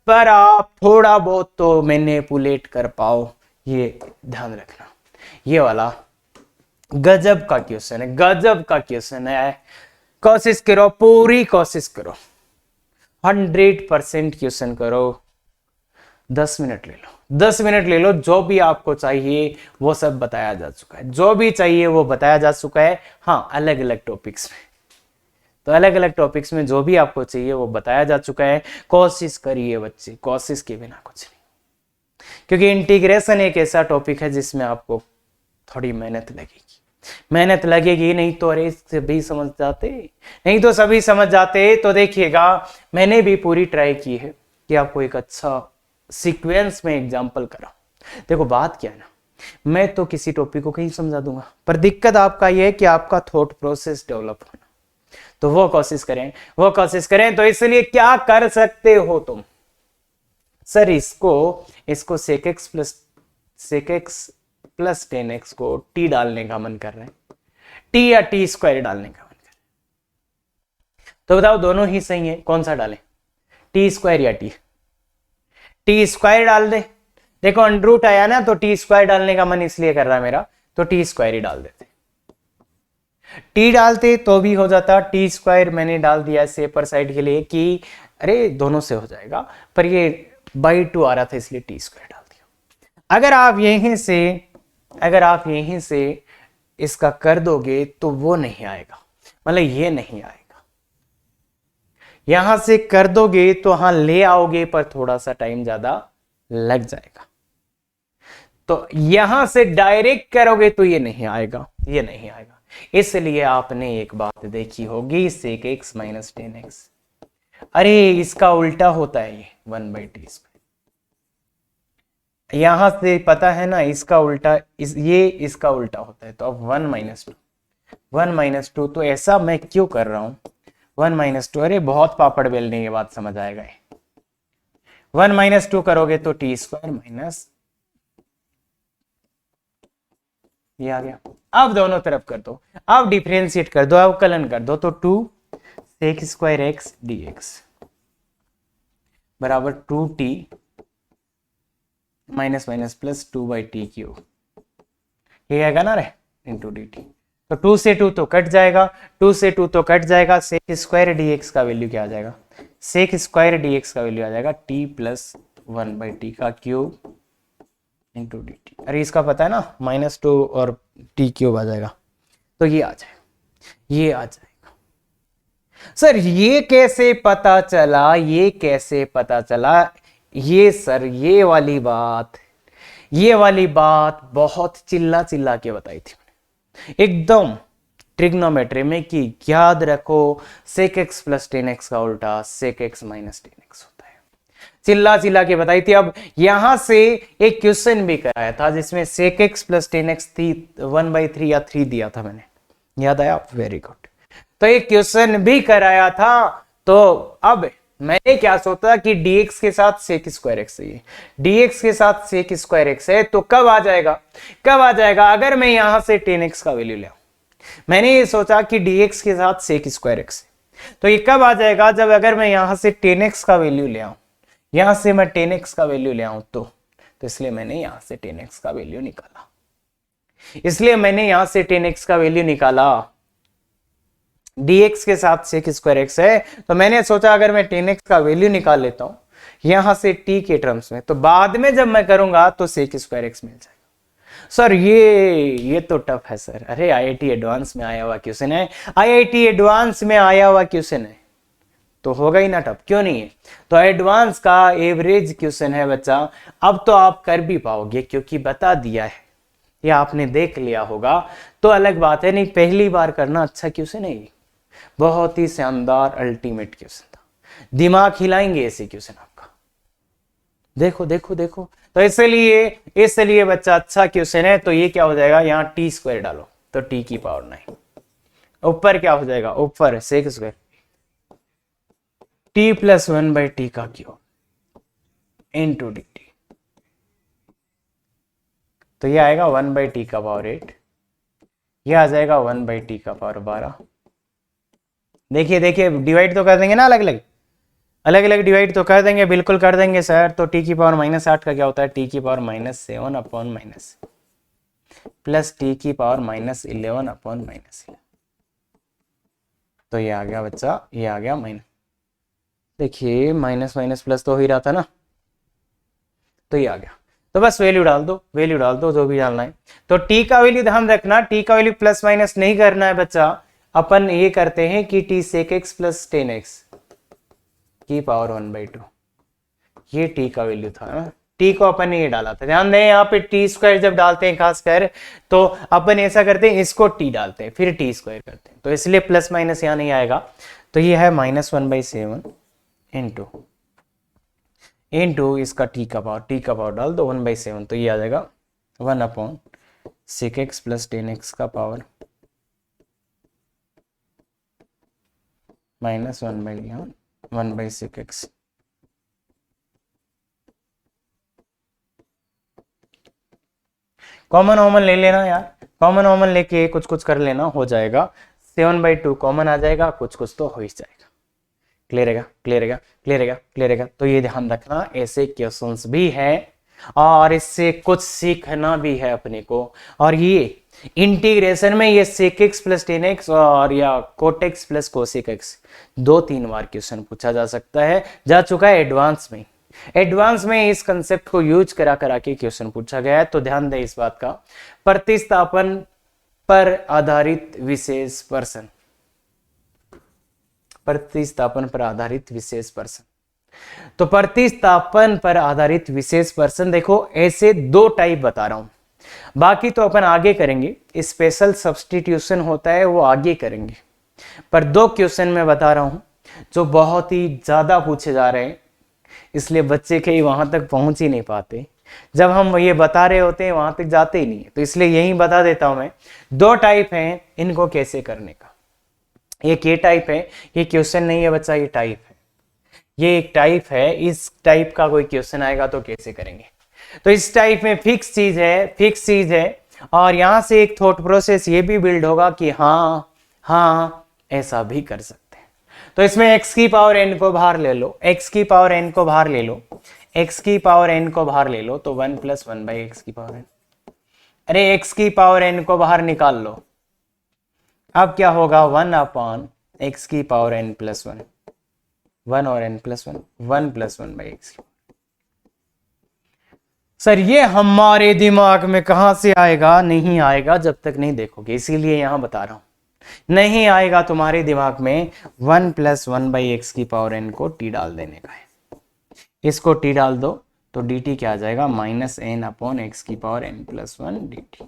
S1: पर आप थोड़ा बहुत तो मैनिपुलेट कर पाओ, ये ध्यान रखना। ये वाला गजब का क्वेश्चन है, गजब का क्वेश्चन है। कोशिश करो, पूरी कोशिश करो, 100% क्वेश्चन करो। 10 मिनट ले लो, 10 मिनट ले लो, जो भी आपको चाहिए वो सब बताया जा चुका है, जो भी चाहिए वो बताया जा चुका है। हाँ, अलग अलग टॉपिक्स में, तो अलग अलग टॉपिक्स में जो भी आपको चाहिए वो बताया जा चुका है। कोशिश करिए बच्चे, कोशिश के बिना कुछ नहीं, क्योंकि इंटीग्रेशन एक ऐसा टॉपिक है जिसमें आपको थोड़ी मेहनत लगेगी, मेहनत लगेगी। नहीं तो अरे सभी समझ जाते, नहीं तो सभी समझ जाते। तो देखिएगा, मैंने भी पूरी ट्राई की है कि आपको एक अच्छा सीक्वेंस में एग्जाम्पल करा। देखो बात क्या है ना, मैं तो किसी टॉपिक को कहीं समझा दूंगा, पर दिक्कत आपका यह है कि आपका थॉट प्रोसेस डेवलप होना, तो वो कोशिश करें, वो कोशिश करें। तो इसलिए क्या कर सकते हो तुम, सर इसको sec x प्लस 10x को t डालने का मन कर रहे हैं, t या t स्क्वायर डालने का मन कर रहे हैं, तो बताओ दोनों ही सही है, कौन सा डालें, t स्क्वायर या t स्क्वायर डाल दे। देखो अंडर रूट आया ना, तो t स्क्वायर डालने का मन इसलिए कर रहा है मेरा, तो t स्क्वायर ही डाल देते। t डालते तो भी हो जाता, t स्क्वायर मैंने डाल दिया सेपर साइड के लिए कि अरे दोनों से हो जाएगा, पर ये बाई 2 आ रहा था इसलिए t स्क्वायर डाल दिया। अगर आप यहीं से इसका कर दोगे तो वो नहीं आएगा, मतलब ये नहीं आएगा। यहां से कर दोगे तो हाँ ले आओगे, पर थोड़ा सा टाइम ज्यादा लग जाएगा। तो यहां से डायरेक्ट करोगे तो ये नहीं आएगा, ये नहीं आएगा। इसलिए आपने एक बात देखी होगी, sec x माइनस 10x, अरे इसका उल्टा होता है ये 1/t स्क्वायर। यहां से पता है ना, इसका उल्टा ये इसका उल्टा होता है, तो अब 1 माइनस टू। तो ऐसा मैं क्यों कर रहा हूं, 1 - 2, अरे बहुत पापड़ बेलने के बाद समझ आएगा। 1 - 2 करोगे तो t स्क्वायर माइनस ये आ गया। अब दोनों तरफ कर दो, अब डिफरेंशिएट कर दो, अब कलन कर दो, तो 2 sec स्क्वायर x dx बराबर 2t minus minus plus 2/t cube, ये आएगा ना रे, इंटू dt। तो 2 से 2 तो कट जाएगा, 2 से 2 तो कट जाएगा। sec स्क्वायर dx का वैल्यू क्या आ जाएगा, sec स्क्वायर dx का वैल्यू आ जाएगा t प्लस 1/t का क्यूब इंटू dt। अरे इसका पता है ना, -2 और t क्यूब आ जाएगा, तो ये आ जाएगा, ये आ जाएगा। सर ये कैसे पता चला, ये कैसे पता चला? ये सर ये वाली बात बहुत चिल्ला चिल्ला के बताई थी मैंने एकदम ट्रिग्नोमेट्री में, कि याद रखो sec x प्लस 10x का उल्टा sec x माइनस 10x होता है। चिल्ला चिल्ला के बताई थी। अब यहां से एक क्वेश्चन भी कराया था जिसमें sec x प्लस 10x थी 1/3 या 3 दिया था मैंने, याद आया? Very good. तो एक क्वेश्चन भी कराया था। तो अब मैंने क्या सोचा कि dx के साथ sec स्क्वायर x है, dx के साथ sec स्क्वायर x है, तो कब आ जाएगा, कब आ जाएगा? अगर मैं यहां से 10x का वैल्यू ले आऊं, मैंने ये सोचा कि dx के साथ sec स्क्वायर x है, तो ये कब आ जाएगा? जब अगर मैं यहां से 10x का वैल्यू ले आऊं, यहां से मैं 10x का वैल्यू ले आऊं तो इसलिए मैंने यहां से 10x का वैल्यू निकाला, इसलिए मैंने यहां से 10x का वैल्यू निकाला। dx के साथ sec स्क्वायर x है, तो मैंने सोचा अगर मैं 10x का वैल्यू निकाल लेता हूं यहां से t के टर्म्स में, तो बाद में जब मैं करूंगा तो sec स्क्वायर x मिल जाएगा। सर ये तो टफ है सर। अरे IIT एडवांस में आया हुआ क्वेश्चन है, IIT एडवांस में आया हुआ क्वेश्चन है, तो होगा ही ना टफ, क्यों नहीं है? तो एडवांस का एवरेज क्वेश्चन है बच्चा। अब तो आप कर भी पाओगे क्योंकि बता दिया है, या आपने देख लिया होगा तो अलग बात है, नहीं पहली बार करना अच्छा क्वेश्चन है, बहुत ही शानदार अल्टीमेट क्वेश्चन था। दिमाग हिलाएंगे ऐसे क्वेश्चन आपका। देखो देखो देखो, तो इसलिए बच्चा अच्छा क्वेश्चन है। तो ये क्या हो जाएगा, यहाँ टी स्क्वायर डालो तो टी की पावर 9, ऊपर क्या हो जाएगा, ऊपर sec square t plus 1 t का क्यूब इंटू डी टी। तो ये आएगा 1/t का पावर 8, ये आ जाएगा 1/t का पावर 12। देखिए देखिए, डिवाइड तो कर देंगे ना, अलग अलग अलग अलग डिवाइड तो कर देंगे, बिल्कुल कर देंगे सर। तो टी की पावर -8 का क्या होता है, टी की power -7 upon minus plus T की पावर -11 अपॉन -11। तो ये आ गया बच्चा, ये आ गया माइनस, देखिए माइनस माइनस प्लस तो हो ही रहा था ना, तो ये आ गया। तो बस वैल्यू डाल दो, वैल्यू डाल दो जो भी डालना है। तो टी का वैल्यू ध्यान रखना, टी का वैल्यू प्लस माइनस नहीं करना है बच्चा। अपन ये करते हैं कि टी सेक एक्स प्लस 10x की पावर 1/2, ये टी का वैल्यू था। टी को अपन ने ये डाला था, ध्यान दें यहाँ पे टी स्क्वायर जब डालते हैं खासकर, तो अपन ऐसा करते हैं, इसको टी डालते हैं फिर टी स्क्वायर करते हैं, तो इसलिए प्लस माइनस यहाँ नहीं आएगा। तो ये है -1/7 इंटू इसका टी का पावर डाल दो 1/7, तो ये आ जाएगा 1/6x प्लस 10x का पावर -1/6x। कॉमन वॉमन ले लेना यार, कॉमन वॉमन लेके कुछ कुछ कर लेना, हो जाएगा 7/2 कॉमन आ जाएगा, कुछ कुछ तो हो ही जाएगा। क्लियर है, क्लियर है, क्लियर है, क्लियर है। तो ये ध्यान रखना, ऐसे क्वेश्चंस भी हैं और इससे कुछ सीखना भी है अपने को। और ये इंटीग्रेशन में ये sec x प्लस 10x और या cot x plus cosec x 2-3 बार क्वेश्चन पूछा जा सकता है, जा चुका है एडवांस में। एडवांस में इस कंसेप्ट को यूज करा करा के क्वेश्चन पूछा गया है। तो ध्यान दें इस बात का, प्रतिस्थापन पर आधारित विशेष प्रश्न, प्रतिस्थापन पर आधारित विशेष प्रश्न। तो प्रतिस्थापन पर आधारित विशेष प्रश्न देखो, ऐसे 2 टाइप बता रहा हूं, बाकी तो अपन आगे करेंगे। स्पेशल सब्स्टिट्यूशन होता है वो आगे करेंगे, पर 2 क्वेश्चन मैं बता रहा हूं जो बहुत ही ज्यादा पूछे जा रहे हैं, इसलिए बच्चे कहीं वहां तक पहुंच ही नहीं पाते। जब हम ये बता रहे होते हैं वहां तक जाते ही नहीं है, तो इसलिए यही बता देता हूं मैं। 2 टाइप हैं इनको कैसे करने का। एक ये टाइप है, ये क्वेश्चन नहीं है बच्चा, ये टाइप है, ये एक टाइप है। इस टाइप का कोई क्वेश्चन आएगा तो कैसे करेंगे। तो इस टाइप में फिक्स चीज है, फिक्स चीज है, और यहां से एक थॉट प्रोसेस ये भी बिल्ड होगा कि हाँ हाँ ऐसा भी कर सकते हैं। तो इसमें x की पावर n को बाहर ले लो, x की पावर n को बाहर ले लो, x की पावर n को बाहर ले लो, तो 1 + 1/x की पावर n। अरे x की पावर n को बाहर निकाल लो, अब क्या होगा 1/x की पावर n + 1, 1 और n + 1, 1 + 1/x। सर ये हमारे दिमाग में कहां से आएगा, नहीं आएगा जब तक नहीं देखोगे, इसीलिए यहां बता रहा हूं, नहीं आएगा तुम्हारे दिमाग में। 1 + 1/x की पावर n को t डाल देने का है, इसको t डाल दो तो dt क्या आ जाएगा, -n/x की पावर n + 1 dt।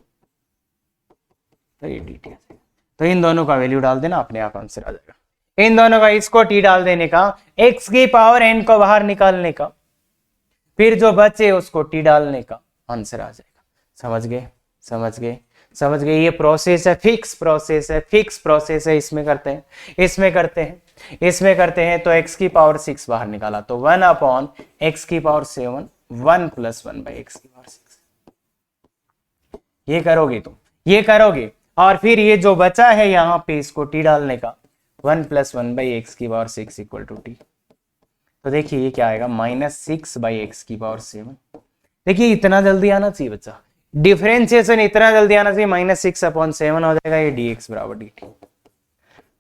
S1: तो ये dt आ जाएगा। तो इन दोनों का वैल्यू डाल देना, अपने आप आंसर आ जाएगा। इन दोनों का, इसको t डाल देने का, x की पावर n को बाहर निकालने का, फिर जो बचे उसको t डालने का, आंसर आ जाएगा। समझ गए, समझ गए, समझ गए। ये प्रोसेस है, फिक्स प्रोसेस है, फिक्स प्रोसेस है। इसमें करते हैं, इसमें करते हैं, इसमें करते हैं। तो x की पावर 6 बाहर निकाला, तो 1/x की पावर 7, 1 + 1/x की पावर 6। ये करोगे तुम, ये करोगे, और फिर ये जो बचा है यहाँ पे इसको t डालने का, 1 + 1/x की पावर 6 = t। तो देखिए ये क्या आएगा, -6/x की पावर 7। देखिए इतना जल्दी आना चाहिए बच्चा, डिफरेंशिएशन इतना जल्दी आना चाहिए, -6/7 हो जाएगा, ये dx = dt।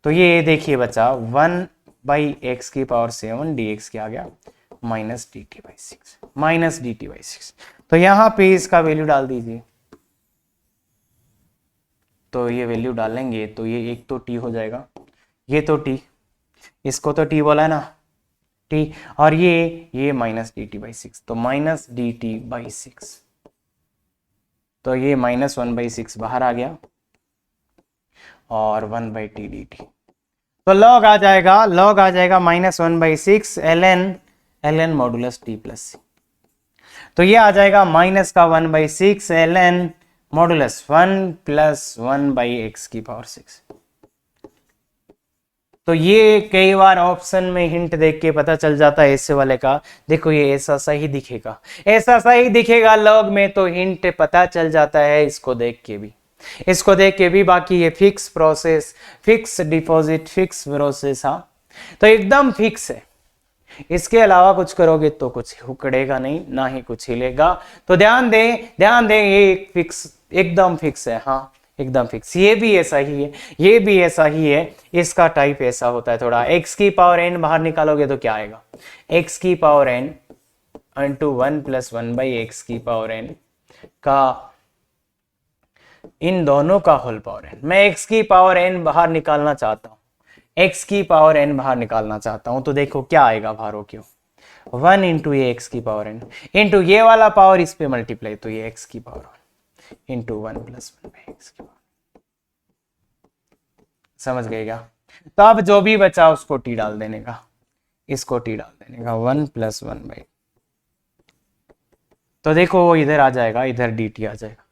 S1: तो ये देखिए बच्चा 1/x की पावर 7 dx क्या आ गया, -dt/6। तो यहाँ पे इसका वैल्यू डाल दीजिए, तो ये वैल्यू डालेंगे तो ये एक तो t हो जाएगा, ये तो t, इसको तो t बोला है ना, t, और ये -dt/6, तो -dt/6। तो ये -1/6 बाहर आ गया और 1/t dt। तो log आ जाएगा, log आ जाएगा -1/6 ln मॉडुलस t + c। तो ये आ जाएगा माइनस का 1/6 ln मॉडुलस 1 प्लस 1/x⁴। तो ये कई बार ऑप्शन में हिंट देख के पता चल जाता है ऐसे वाले का। देखो ये ऐसा सा ही दिखेगा, ऐसा सा ही दिखेगा लॉग में, तो हिंट पता चल जाता है इसको देख के भी, इसको देख के भी। बाकी ये fix process, fix deposit, fix process, हाँ तो एकदम फिक्स है। इसके अलावा कुछ करोगे तो कुछ उकड़ेगा नहीं, ना ही कुछ हिलेगा। तो ध्यान दें, ध्यान दें, ये फिक्स, एकदम फिक्स है, हाँ एकदम फिक्स। ये भी ऐसा ही है, ये भी ऐसा ही है। इसका टाइप ऐसा होता है थोड़ा। x⁴n बाहर निकालोगे तो क्या आएगा, x⁴n इंटू 1 प्लस 1/x⁴n का, इन दोनों का होल पावर n। मैं x⁴n बाहर निकालना चाहता हूं, x⁴n बाहर निकालना चाहता हूं, तो देखो क्या आएगा बाहर क्यों, 1 इंटू ये x⁴n इंटू ये वाला पावर इस पे मल्टीप्लाई, तो ये x⁴1 इंटू 1 प्लस 1/x⁴। समझ गए क्या? तो अब जो भी बचा उसको t डाल देने का, इसको t डाल देने का, 1 प्लस 1/। तो देखो वो इधर आ जाएगा, इधर dt आ जाएगा।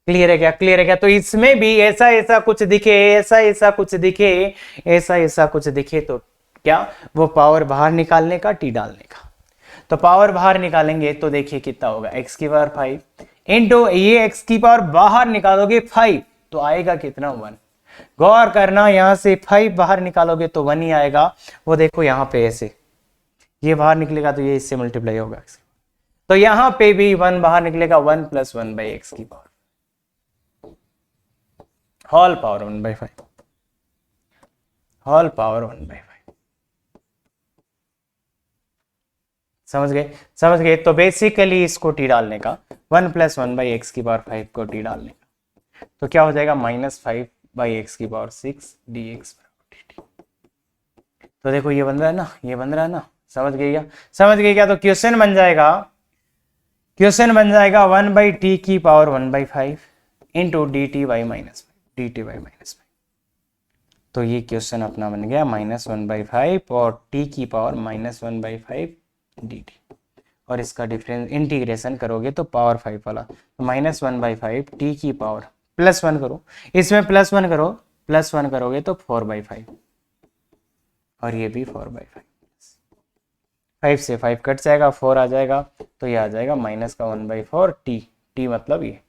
S1: क्लियर है क्या, क्लियर है क्या? तो इसमें भी ऐसा ऐसा कुछ दिखे, ऐसा ऐसा कुछ दिखे, ऐसा ऐसा कुछ दिखे, तो क्या वो पावर बाहर निकालने का, t डालने का। तो पावर बाहर निकालेंगे तो देखिए कितना होगा, x⁵ इंटू ये x बाहर निकालोगे 5 तो आएगा कितना, 1। गौर करना, यहां से 5 बाहर निकालोगे तो 1 ही आएगा। वो देखो यहाँ पे ऐसे ये बाहर निकलेगा तो ये इससे मल्टीप्लाई होगा, तो यहां पे भी 1 बाहर निकलेगा, 1 plus 1/x⁵ whole power 1/5, whole power 1/5। समझ गए, समझ गए? तो बेसिकली इसको t डालने का, 1 प्लस 1/x⁵ को t डालने का, तो क्या हो जाएगा, -5/x⁵ dx dt। तो देखो ये बन रहा है ना, ये बन रहा है ना, समझ गए क्या, समझ गए क्या? तो क्वेश्चन बन जाएगा, क्वेश्चन बन जाएगा 1/t⁵ इंटू dt/-5। तो ये क्वेश्चन अपना बन गया -1/5 और t⁻⁻1/5 dt, और इसका डिफरेंस इंटीग्रेशन करोगे तो पावर 5 वाला, तो -1/5 t⁻, +1 करो, इसमें +1 करो, +1 करोगे तो 4/5, और ये भी 4/5। 5 से 5 कट जाएगा, 4 आ जाएगा, तो ये आ जाएगा -1/4 t मतलब ये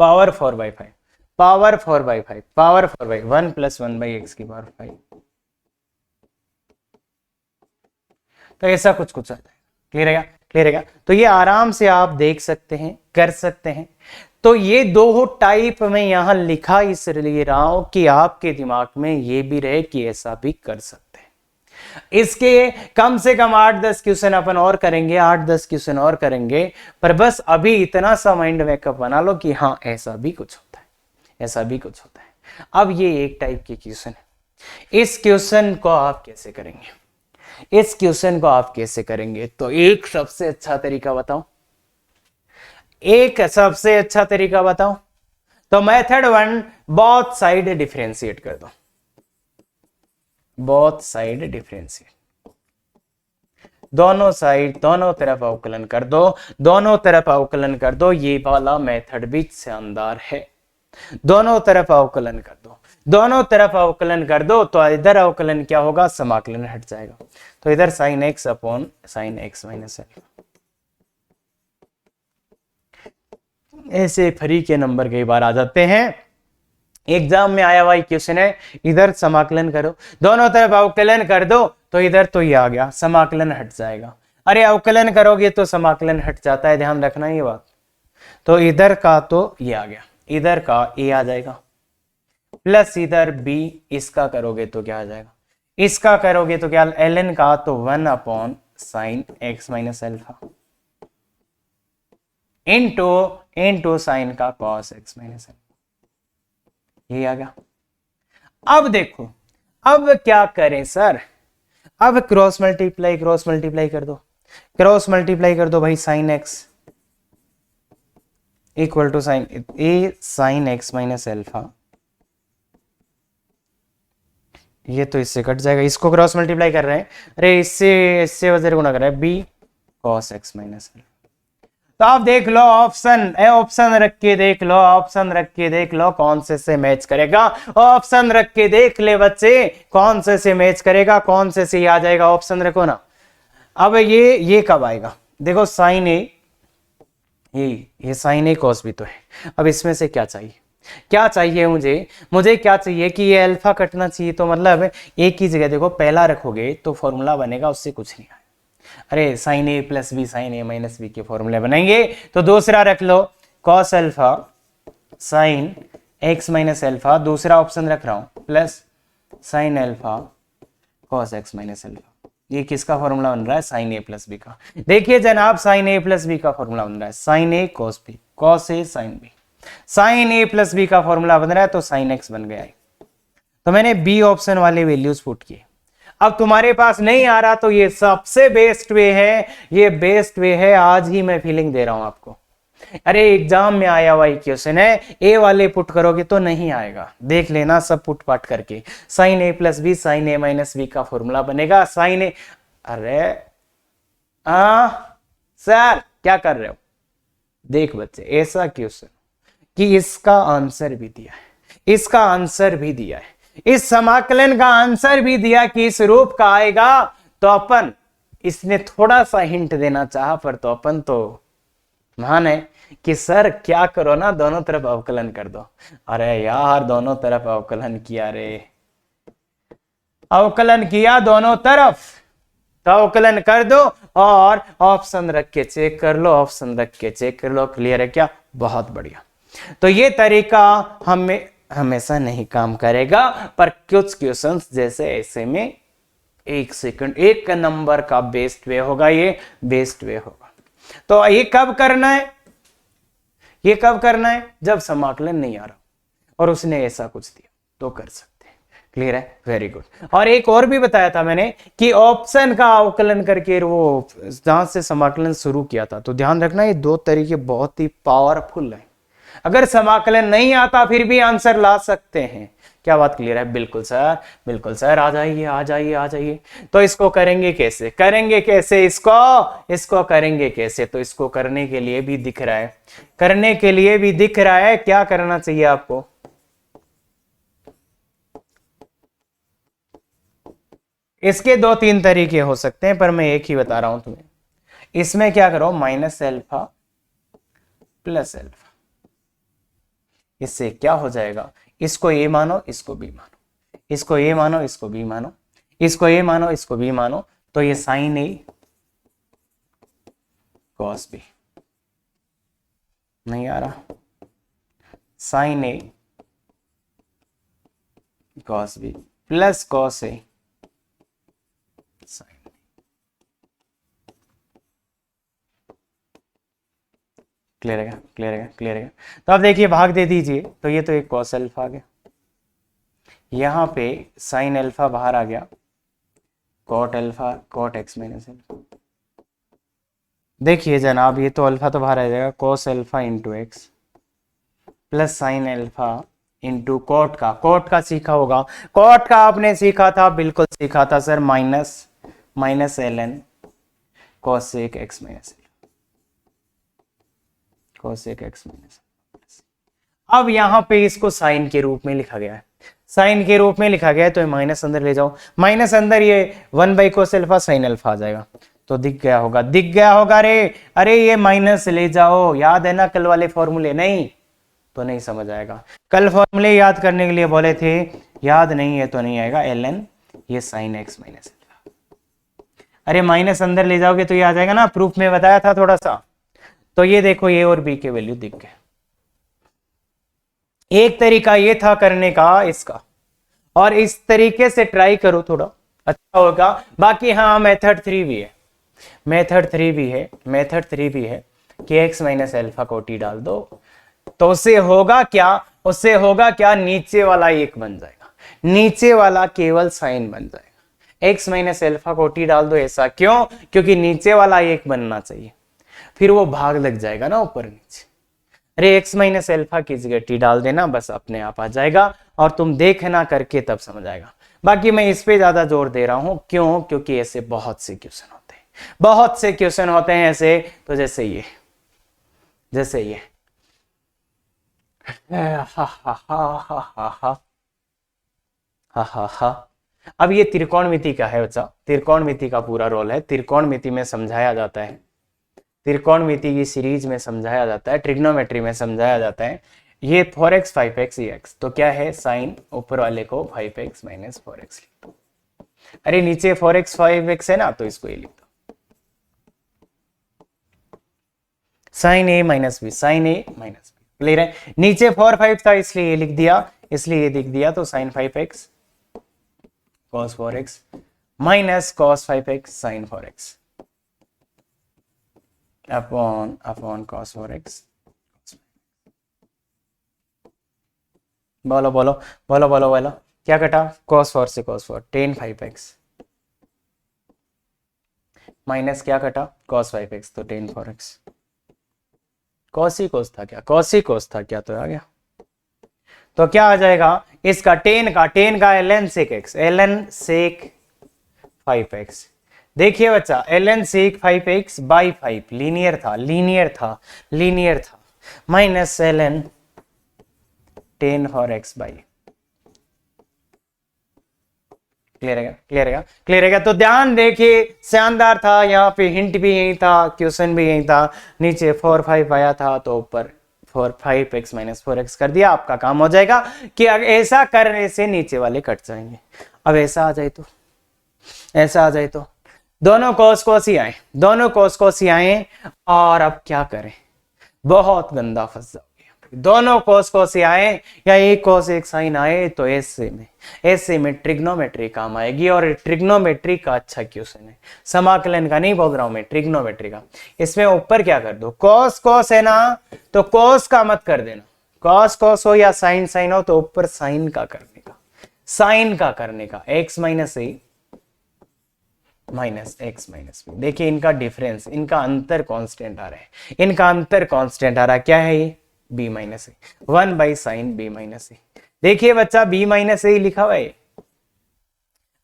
S1: power 4/5, power 4/5, power 4/5, 1 plus 1/x⁵। तो ऐसा कुछ कुछ आता है। क्लियर है क्या, क्लियर है क्या? तो ये आराम से आप देख सकते हैं, कर सकते हैं। तो ये दो टाइप में यहां लिखा इसलिए रहा हूं कि आपके दिमाग में ये भी रहे कि ऐसा भी कर सकते हैं। इसके कम से कम 8-10 क्वेश्चन अपन और करेंगे, 8-10 क्वेश्चन और करेंगे, पर बस अभी इतना सा माइंड मेकअप बना लो कि हाँ ऐसा भी कुछ होता है, ऐसा भी कुछ होता है। अब ये एक टाइप के क्वेश्चन है, इस क्वेश्चन को आप कैसे करेंगे, इस क्वेश्चन को आप कैसे करेंगे? तो एक सबसे अच्छा तरीका बताओ, एक सबसे अच्छा तरीका बताओ। तो मेथड 1, बोथ साइड डिफरेंशिएट कर दो, बोथ साइड डिफरेंशिएट, दोनों साइड, दोनों तरफ अवकलन कर दो, दोनों तरफ अवकलन कर दो। ये वाला मेथड भी शानदार है, दोनों तरफ अवकलन कर दो, दोनों तरफ अवकलन कर दो। तो इधर अवकलन क्या होगा, समाकलन हट जाएगा, तो इधर sin x upon sin x minus alpha. ऐसे फ्री के नंबर कई बार आ जाते हैं, एग्जाम में आया हुआ क्वेश्चन है, इधर समाकलन करो, दोनों तरफ अवकलन कर दो, तो इधर तो ये आ गया, समाकलन हट जाएगा। अरे अवकलन करोगे तो समाकलन हट जाता है, ध्यान रखना ये बात। तो इधर का तो ये आ गया, इधर का a आ जाएगा, प्लस इधर b, इसका करोगे तो क्या आ जाएगा, इसका करोगे तो क्या, ln का तो 1 upon sin x minus alpha into sine का cos x माइनस अल्फा, ये आ गया। अब देखो, अब क्या करें सर, अब क्रॉस मल्टीप्लाई, क्रॉस मल्टीप्लाई कर दो, क्रॉस मल्टीप्लाई कर दो भाई, sine x equal to sine a sine x minus alpha, ये तो इससे कट जाएगा, इसको क्रॉस मल्टीप्लाई कर रहे हैं, अरे इससे इससे वजह गुणा कर रहे हैं, b cos x minus alpha. तो आप देख लो ऑप्शन रख के देख लो, ऑप्शन रख के देख लो कौन से मैच करेगा। ऑप्शन रख के देख ले बच्चे कौन से मैच करेगा, कौन से ही आ जाएगा। ऑप्शन रखो ना। अब ये कब आएगा देखो, साइन ए, ये साइन ए कॉस भी तो है। अब इसमें से क्या चाहिए, क्या चाहिए मुझे क्या चाहिए कि ये अल्फा कटना चाहिए। तो मतलब एक ही जगह देखो, पहला रखोगे तो फॉर्मूला बनेगा, उससे कुछ नहीं आएगा। अरे sine A plus B sine A minus B के फॉर्मूले बनेंगे। तो दूसरा रख लो cos alpha sine X minus alpha, दूसरा ऑप्शन रख रहा हूं plus sine alpha cos X minus alpha. ये किसका फॉर्मूला बन रहा है, साइन ए प्लस बी का। देखिए जनाब साइन ए प्लस बी का फॉर्मूला बन रहा है, sign a cos B, cos a sine B. Sine A plus B का फॉर्मूला बन रहा है तो साइन एक्स बन गया है। तो मैंने बी ऑप्शन वाले वैल्यूज पुट किए। अब तुम्हारे पास नहीं आ रहा तो ये सबसे बेस्ट वे है, ये बेस्ट वे है। आज ही मैं फीलिंग दे रहा हूं आपको। अरे एग्जाम में आया हुआ क्वेश्चन है, ए वाले पुट करोगे तो नहीं आएगा। देख लेना सब पुट पाट करके, sign A plus B sine A minus B का फॉर्मूला बनेगा। साइन ए, अरे सर क्या कर रहे हो। देख बच्चे ऐसा क्वेश्चन कि इसका आंसर भी दिया है, इसका आंसर भी दिया है, इस समाकलन का आंसर भी दिया कि इस रूप का आएगा। तो अपन इसने थोड़ा सा हिंट देना चाहा, पर तो अपन तो महान है कि सर क्या करो ना, दोनों तरफ अवकलन कर दो। अरे यार दोनों तरफ अवकलन किया रे, अवकलन किया दोनों तरफ, तो अवकलन कर दो और ऑप्शन रख के चेक कर लो, ऑप्शन रख के चेक कर लो। क्लियर है क्या, बहुत बढ़िया। तो ये तरीका हमें हमेशा नहीं काम करेगा, पर कुछ क्वेश्चंस जैसे ऐसे में एक सेकंड एक नंबर का बेस्ट वे होगा, ये बेस्ट वे होगा। तो ये कब करना है, ये कब करना है, जब समाकलन नहीं आ रहा और उसने ऐसा कुछ दिया तो कर सकते हैं। क्लियर है, वेरी गुड। और एक और भी बताया था मैंने कि ऑप्शन का अवकलन करके वो जहां से समाकलन शुरू किया था। तो ध्यान रखना ये दो तरीके बहुत ही पावरफुल है। अगर समाकलन नहीं आता फिर भी आंसर ला सकते हैं। क्या बात क्लियर है, बिल्कुल सर, बिल्कुल सर, आ जाइए आ जाइए आ जाइए। तो इसको करेंगे कैसे, करेंगे कैसे इसको करेंगे कैसे। तो इसको करने के लिए भी दिख रहा है, करने के लिए भी दिख रहा है क्या करना चाहिए आपको। इसके दो तीन तरीके हो सकते हैं, पर मैं एक ही बता रहा हूं तुम्हें। इसमें क्या करो, माइनस एल्फा प्लस एल्फा। इससे क्या हो जाएगा, इसको ए मानो इसको बी मानो, इसको ए मानो इसको बी मानो, इसको ए मानो इसको बी मानो। तो ये साइन ए कॉस बी, नहीं आ रहा, sign a cos B plus cos a sign. Clear है, क्लियर है, क्लियर है। तो अब देखिए भाग दे दीजिए, तो ये तो एक कॉस अल्फा आ गया, यहां पे साइन अल्फा बाहर आ गया, cot alpha cot x minus alpha. देखिए जनाब ये तो अल्फा तो बाहर आ जाएगा, cos alpha into x plus sine alpha into cot का सीखा होगा, कॉट का आपने सीखा था, बिल्कुल सीखा था sir, minus l n cosec x minus cosec x minus. अब यहां पे इसको साइन के रूप में लिखा गया है, साइन के रूप में लिखा गया है, तो माइनस अंदर ले जाओ, माइनस अंदर ये 1 by cos alpha sine alpha आ जाएगा। तो दिख गया होगा रे, अरे ये माइनस ले जाओ, याद है ना कल वाले फॉर्मूले, नहीं तो नहीं समझ आएगा। कल फॉर्मूले याद करने के लिए बोले थे, याद नहीं है तो नहीं आएगा। ln ये साइन एक्स माइनस अल्फा, अरे माइनस अंदर ले जाओगे तो ये आ जाएगा ना, प्रूफ में बताया था थोड़ा सा। तो ये देखो ए और बी के वैल्यू दिख गए। एक तरीका ये था करने का इसका, और इस तरीके से ट्राई करो थोड़ा अच्छा होगा। बाकी हाँ मेथड 3 भी है, मेथड 3 भी है कि एक्स माइनस अल्फा को टी डाल दो, तो उससे होगा क्या, नीचे वाला एक बन जाएगा, नीचे वाला केवल साइन बन जाएगा। एक्स माइनस अल्फा को टी डाल दो, ऐसा क्यों, क्योंकि नीचे वाला एक बनना चाहिए, फिर वो भाग लग जाएगा ना ऊपर नीचे। अरे एक्स माइनस अल्फा की जगह टी डाल देना, बस अपने आप आ जाएगा, और तुम देखना करके तब समझ आएगा। बाकी मैं इस पे ज्यादा जोर दे रहा हूं, क्यों, क्योंकि ऐसे बहुत से क्वेश्चन होते हैं, बहुत से क्वेश्चन होते हैं ऐसे, तो जैसे ये हा हा हा हा हा हा हा हा हा। अब ये त्रिकोणमिति का है बच्चा, त्रिकोणमिति का पूरा रोल है, त्रिकोणमिति में समझाया जाता है, त्रिकोणमिति की सीरीज में समझाया जाता है, ट्रिग्नोमेट्री में समझाया जाता है। ये 4x 5x x, तो क्या है साइन ऊपर वाले को 5x माइनस 4x लिख दो। अरे नीचे 4x 5x है ना, तो इसको ये लिख दो sign A minus B, sine A minus B, clear है। नीचे 4 5 था इसलिए ये लिख दिया, इसलिए ये लिख दिया, तो sine 5x cos 4x minus cos 5x sine 4x upon cos 4x। बोलो बोलो बोलो बोलो बोलो, क्या कटा, cos 4 से cos 4 tan 5x माइनस क्या कटा cos 5x, तो tan 4x। cos ही cos था क्या, cos ही cos था क्या, तो आ गया। तो क्या आ जाएगा इसका टेन का ln sec x, ln sec 5x। देखिए बच्चा ln sec 5x by 5 linear था minus ln tan 4x by, clear है। तो ध्यान देखिए, शानदार था, यहाँ पे हिंट भी यही था, क्वेश्चन भी यही था। नीचे 4 5 आया था तो ऊपर 4 5x माइनस 4x कर दिया, आपका काम हो जाएगा कि ऐसा करने से नीचे वाले कट जाएंगे। अब ऐसा आ जाए तो दोनों कोस ही आए और अब क्या करें, बहुत गंदा फंस जाओगे। दोनों कोस ही आए या एक कोस एक साइन आए तो ऐसे में ट्रिग्नोमेट्री काम आएगी, और ट्रिग्नोमेट्री का अच्छा क्वेश्चन है, समाकलन का नहीं बोल रहा हूं मैं, ट्रिग्नोमेट्री का। इसमें ऊपर क्या कर दो, कोस है ना, तो कोस का मत कर देना, कोस हो या साइन हो, तो ऊपर साइन का करने का x minus A minus x minus B. देखिए इनका डिफरेंस, इनका अंतर कांस्टेंट आ रहा है, क्या है ये, b minus A, 1 by sine b minus A. देखिए बच्चा b माइनस ए लिखा हुआ है।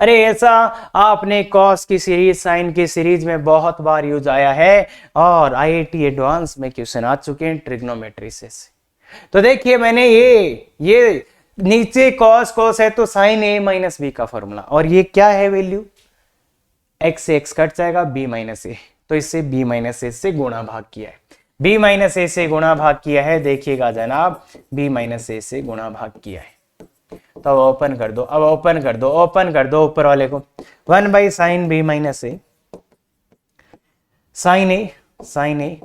S1: अरे ऐसा आपने कॉस की सीरीज साइन की सीरीज में बहुत बार यूज आया है, और आईआईटी एडवांस में क्वेश्चन आ चुके हैं ट्रिग्नोमेट्री से। तो देखिए मैंने ये नीचे कॉस है तो साइन ए माइनस बी का फॉर्मूला, और ये क्या है वैल्यू, x से x कट जाएगा b माइनस ए, तो इससे b माइनस ए से गुणा भाग किया है, b माइनस ए से गुणा भाग किया है। देखिएगा जनाब, b माइनस ए से गुणा भाग किया है, तो अब ओपन कर दो ऊपर वाले को, 1 by sine b minus a, sine a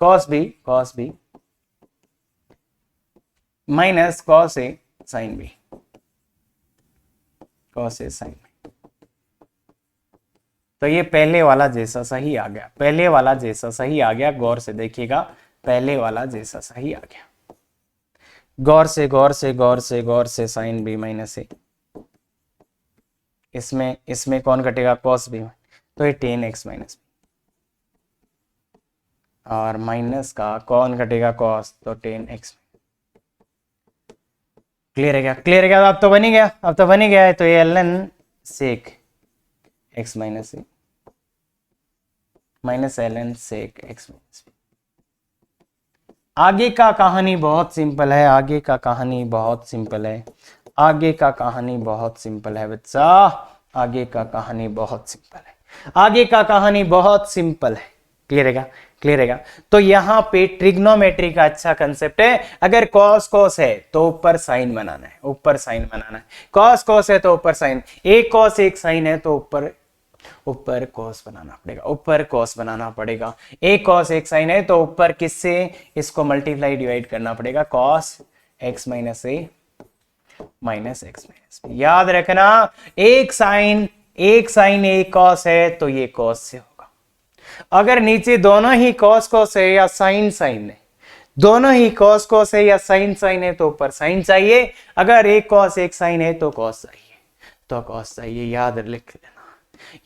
S1: cos b minus cos a sine b, cos a sine b. तो ये पहले वाला जैसा सही आ गया, गौर से देखिएगा, पहले वाला जैसा सही आ गया, गौर से साइन बी माइनस ए, इसमें कौन कटेगा, कॉस बी, तो ये tan x माइनस बी, और माइनस का कौन कटेगा, कॉस, तो tan x। क्लियर है क्या, अब तो बन ही गया है, तो ये ln sec x minus A minus ln sec x minus B. आगे का कहानी बहुत सिंपल है, बच्चा, आगे का कहानी बहुत सिंपल है, क्लियर है। तो यहाँ पे ट्रिग्नोमेट्री का अच्छा कंसेप्ट है, अगर कॉस है तो ऊपर साइन बनाना है, कॉस है तो ऊपर साइन, एक कॉस एक साइन है तो ऊपर कॉस बनाना पड़ेगा, एक कॉस एक साइन है तो ऊपर किससे, इसको मल्टीप्लाई डिवाइड करना पड़ेगा, cos x minus A minus x minus B. याद रखना, एक साइन एक कॉस है तो ये कॉस से होगा। अगर नीचे दोनों ही कॉस है या साइन है, दोनों ही कॉस है या साइन है, तो ऊपर साइन चाहिए। अगर एक कॉस एक साइन है तो कॉस चाहिए, याद लिख लेना।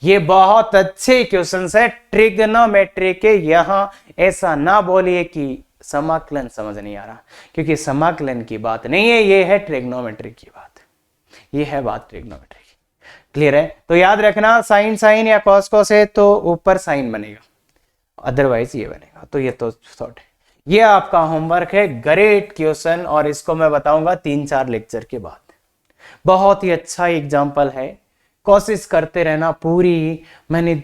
S1: ये बहुत अच्छे क्वेश्चंस है ट्रिग्नोमेट्री के। यहां ऐसा ना बोलिए कि समाकलन समझ नहीं आ रहा, क्योंकि समाकलन की बात नहीं है, ये है ट्रिग्नोमेट्री की बात, ये है बात ट्रिग्नोमेट्री की। क्लियर है? तो याद रखना साइन साइन या कॉस कॉस है तो ऊपर साइन बनेगा, अदरवाइज ये बनेगा। तो ये तो थॉट है, ये आपका होमवर्क है, ग्रेट क्वेश्चन, और इसको मैं बताऊंगा 3-4 लेक्चर के बाद। बहुत ही अच्छा एग्जाम्पल है, कोशिश करते रहना पूरी, मैंने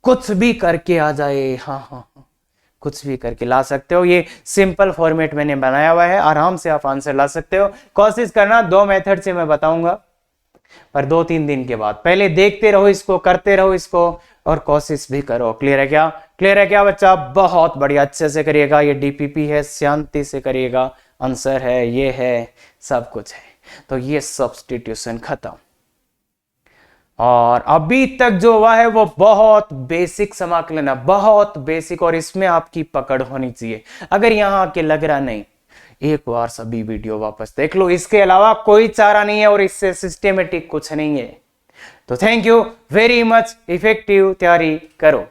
S1: कुछ भी करके आ जाए, हाँ हाँ हाँ कुछ भी करके ला सकते हो। ये सिंपल फॉर्मेट मैंने बनाया हुआ है, आराम से आप आंसर ला सकते हो। कोशिश करना, 2 मेथड से मैं बताऊंगा, पर 2-3 दिन के बाद। पहले देखते रहो इसको, करते रहो इसको, और कोशिश भी करो। क्लियर है क्या? क्लियर है क्या बच्चा? बहुत बढ़िया, अच्छे से करिएगा। ये डीपीपी है, शांति से करिएगा। आंसर है, ये है, सब कुछ है। तो ये सब्स्टिट्यूशन खत्म। और अभी तक जो हुआ है वो बहुत बेसिक समाकलन है, बहुत बेसिक, और इसमें आपकी पकड़ होनी चाहिए। अगर यहां आके लग रहा नहीं, एक बार सभी वीडियो वापस देख लो, इसके अलावा कोई चारा नहीं है, और इससे सिस्टेमेटिक कुछ नहीं है। तो thank you very much, effective तैयारी करो।